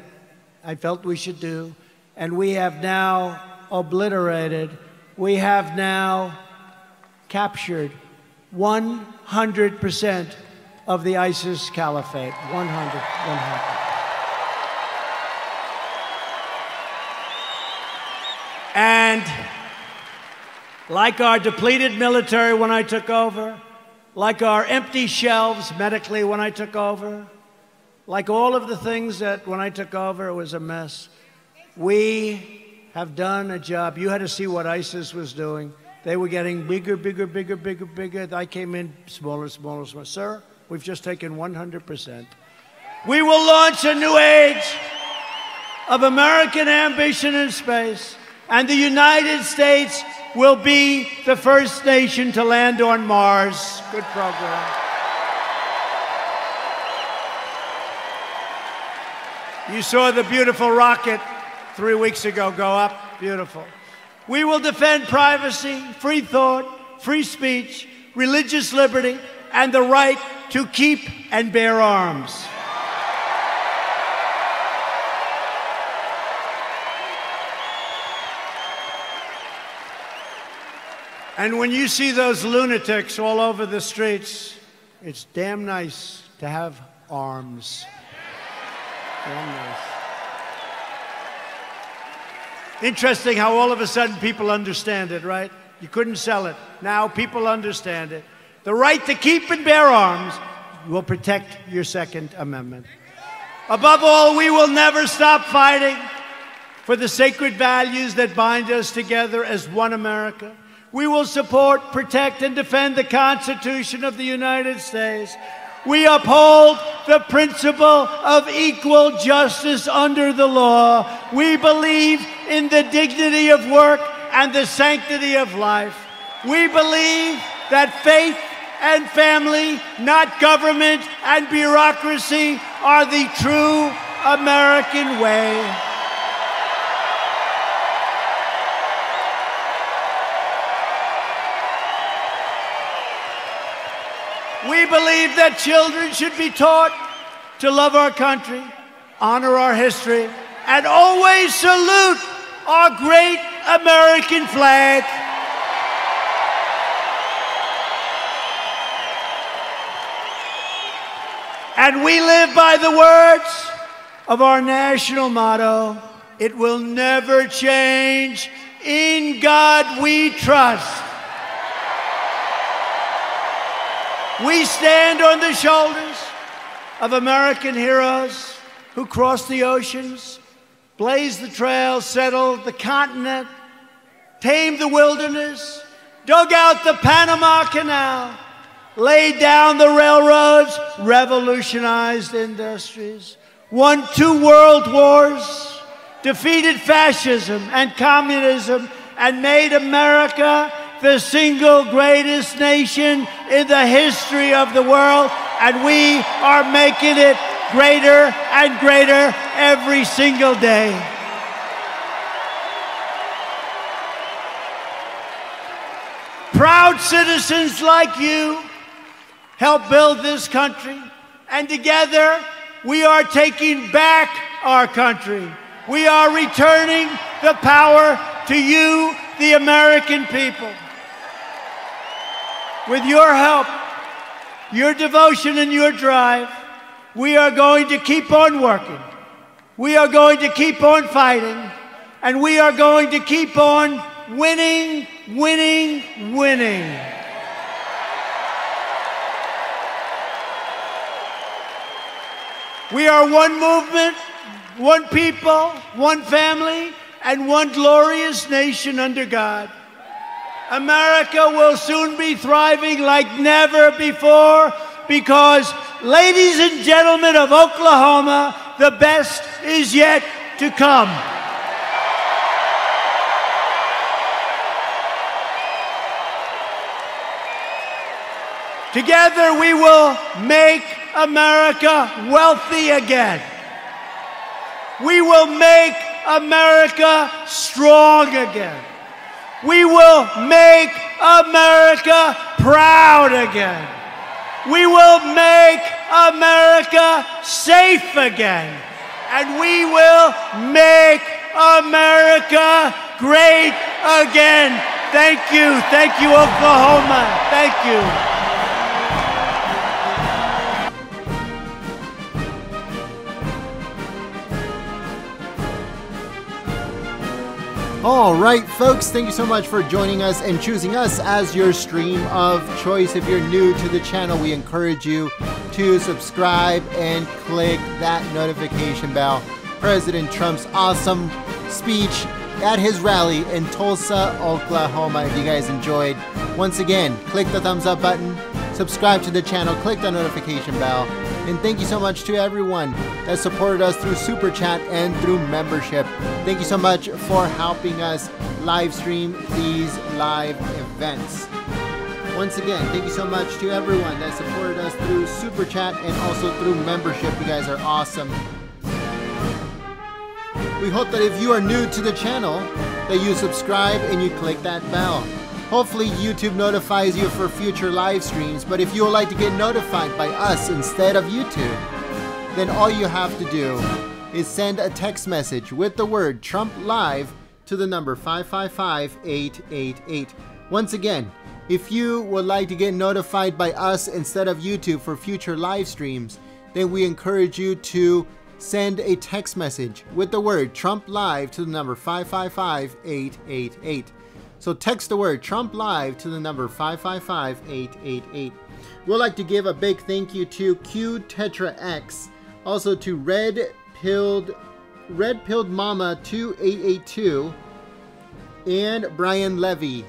Speaker 1: I felt we should do. And we have now obliterated, we have now captured 100% of the ISIS caliphate. 100. And like our depleted military when I took over, like our empty shelves medically when I took over, like all of the things that when I took over, it was a mess. We have done a job. You had to see what ISIS was doing. They were getting bigger, bigger, bigger, bigger, bigger. I came in smaller, smaller, smaller. Sir, we've just taken 100%. We will launch a new age of American ambition in space, and the United States will be the first nation to land on Mars. Good program. You saw the beautiful rocket 3 weeks ago go up. Beautiful. We will defend privacy, free thought, free speech, religious liberty, and the right to keep and bear arms. And when you see those lunatics all over the streets, it's damn nice to have arms. Damn nice. Interesting how all of a sudden people understand it, right? You couldn't sell it. Now people understand it. The right to keep and bear arms will protect your Second Amendment. Above all, we will never stop fighting for the sacred values that bind us together as one America. We will support, protect, and defend the Constitution of the United States. We uphold the principle of equal justice under the law. We believe in the dignity of work and the sanctity of life. We believe that faith and family, not government and bureaucracy, are the true American way. We believe that children should be taught to love our country, honor our history, and always salute our great American flag. And we live by the words of our national motto, it will never change. In God we trust. We stand on the shoulders of American heroes who crossed the oceans, blazed the trails, settled the continent, tamed the wilderness, dug out the Panama Canal, laid down the railroads, revolutionized industries, won 2 world wars, defeated fascism and communism, and made America the single greatest nation in the history of the world, and we are making it greater and greater every single day. Proud citizens like you help build this country, and together we are taking back our country. We are returning the power to you, the American people. With your help, your devotion, and your drive, we are going to keep on working We are going to keep on fighting, and we are going to keep on winning, winning, winning. We are one movement, one people, one family, and one glorious nation under God. America will soon be thriving like never before because, ladies and gentlemen of Oklahoma, the best is yet to come. Together we will make America wealthy again. We will make America strong again. We will make America proud again. We will make America safe again. And we will make America great again. Thank you. Thank you, Oklahoma. Thank you.
Speaker 2: All right, folks, thank you so much for joining us and choosing us as your stream of choice. If you're new to the channel, we encourage you to subscribe and click that notification bell. President Trump's awesome speech at his rally in Tulsa, Oklahoma. If you guys enjoyed, once again, click the thumbs up button, subscribe to the channel, click the notification bell. And thank you so much to everyone that supported us through Super Chat and through membership. Thank you so much for helping us live stream these live events. Once again, thank you so much to everyone that supported us through Super Chat and also through membership. You guys are awesome. We hope that if you are new to the channel, that you subscribe and you click that bell. Hopefully YouTube notifies you for future live streams, but if you would like to get notified by us instead of YouTube, then all you have to do is send a text message with the word Trump Live to the number 555-888. Once again, if you would like to get notified by us instead of YouTube for future live streams, then we encourage you to send a text message with the word Trump Live to the number 555-888. So text the word Trump Live to the number 555-888. We'd like to give a big thank you to Q Tetra X, also to Red Pilled Mama 2882, and Brian Levy.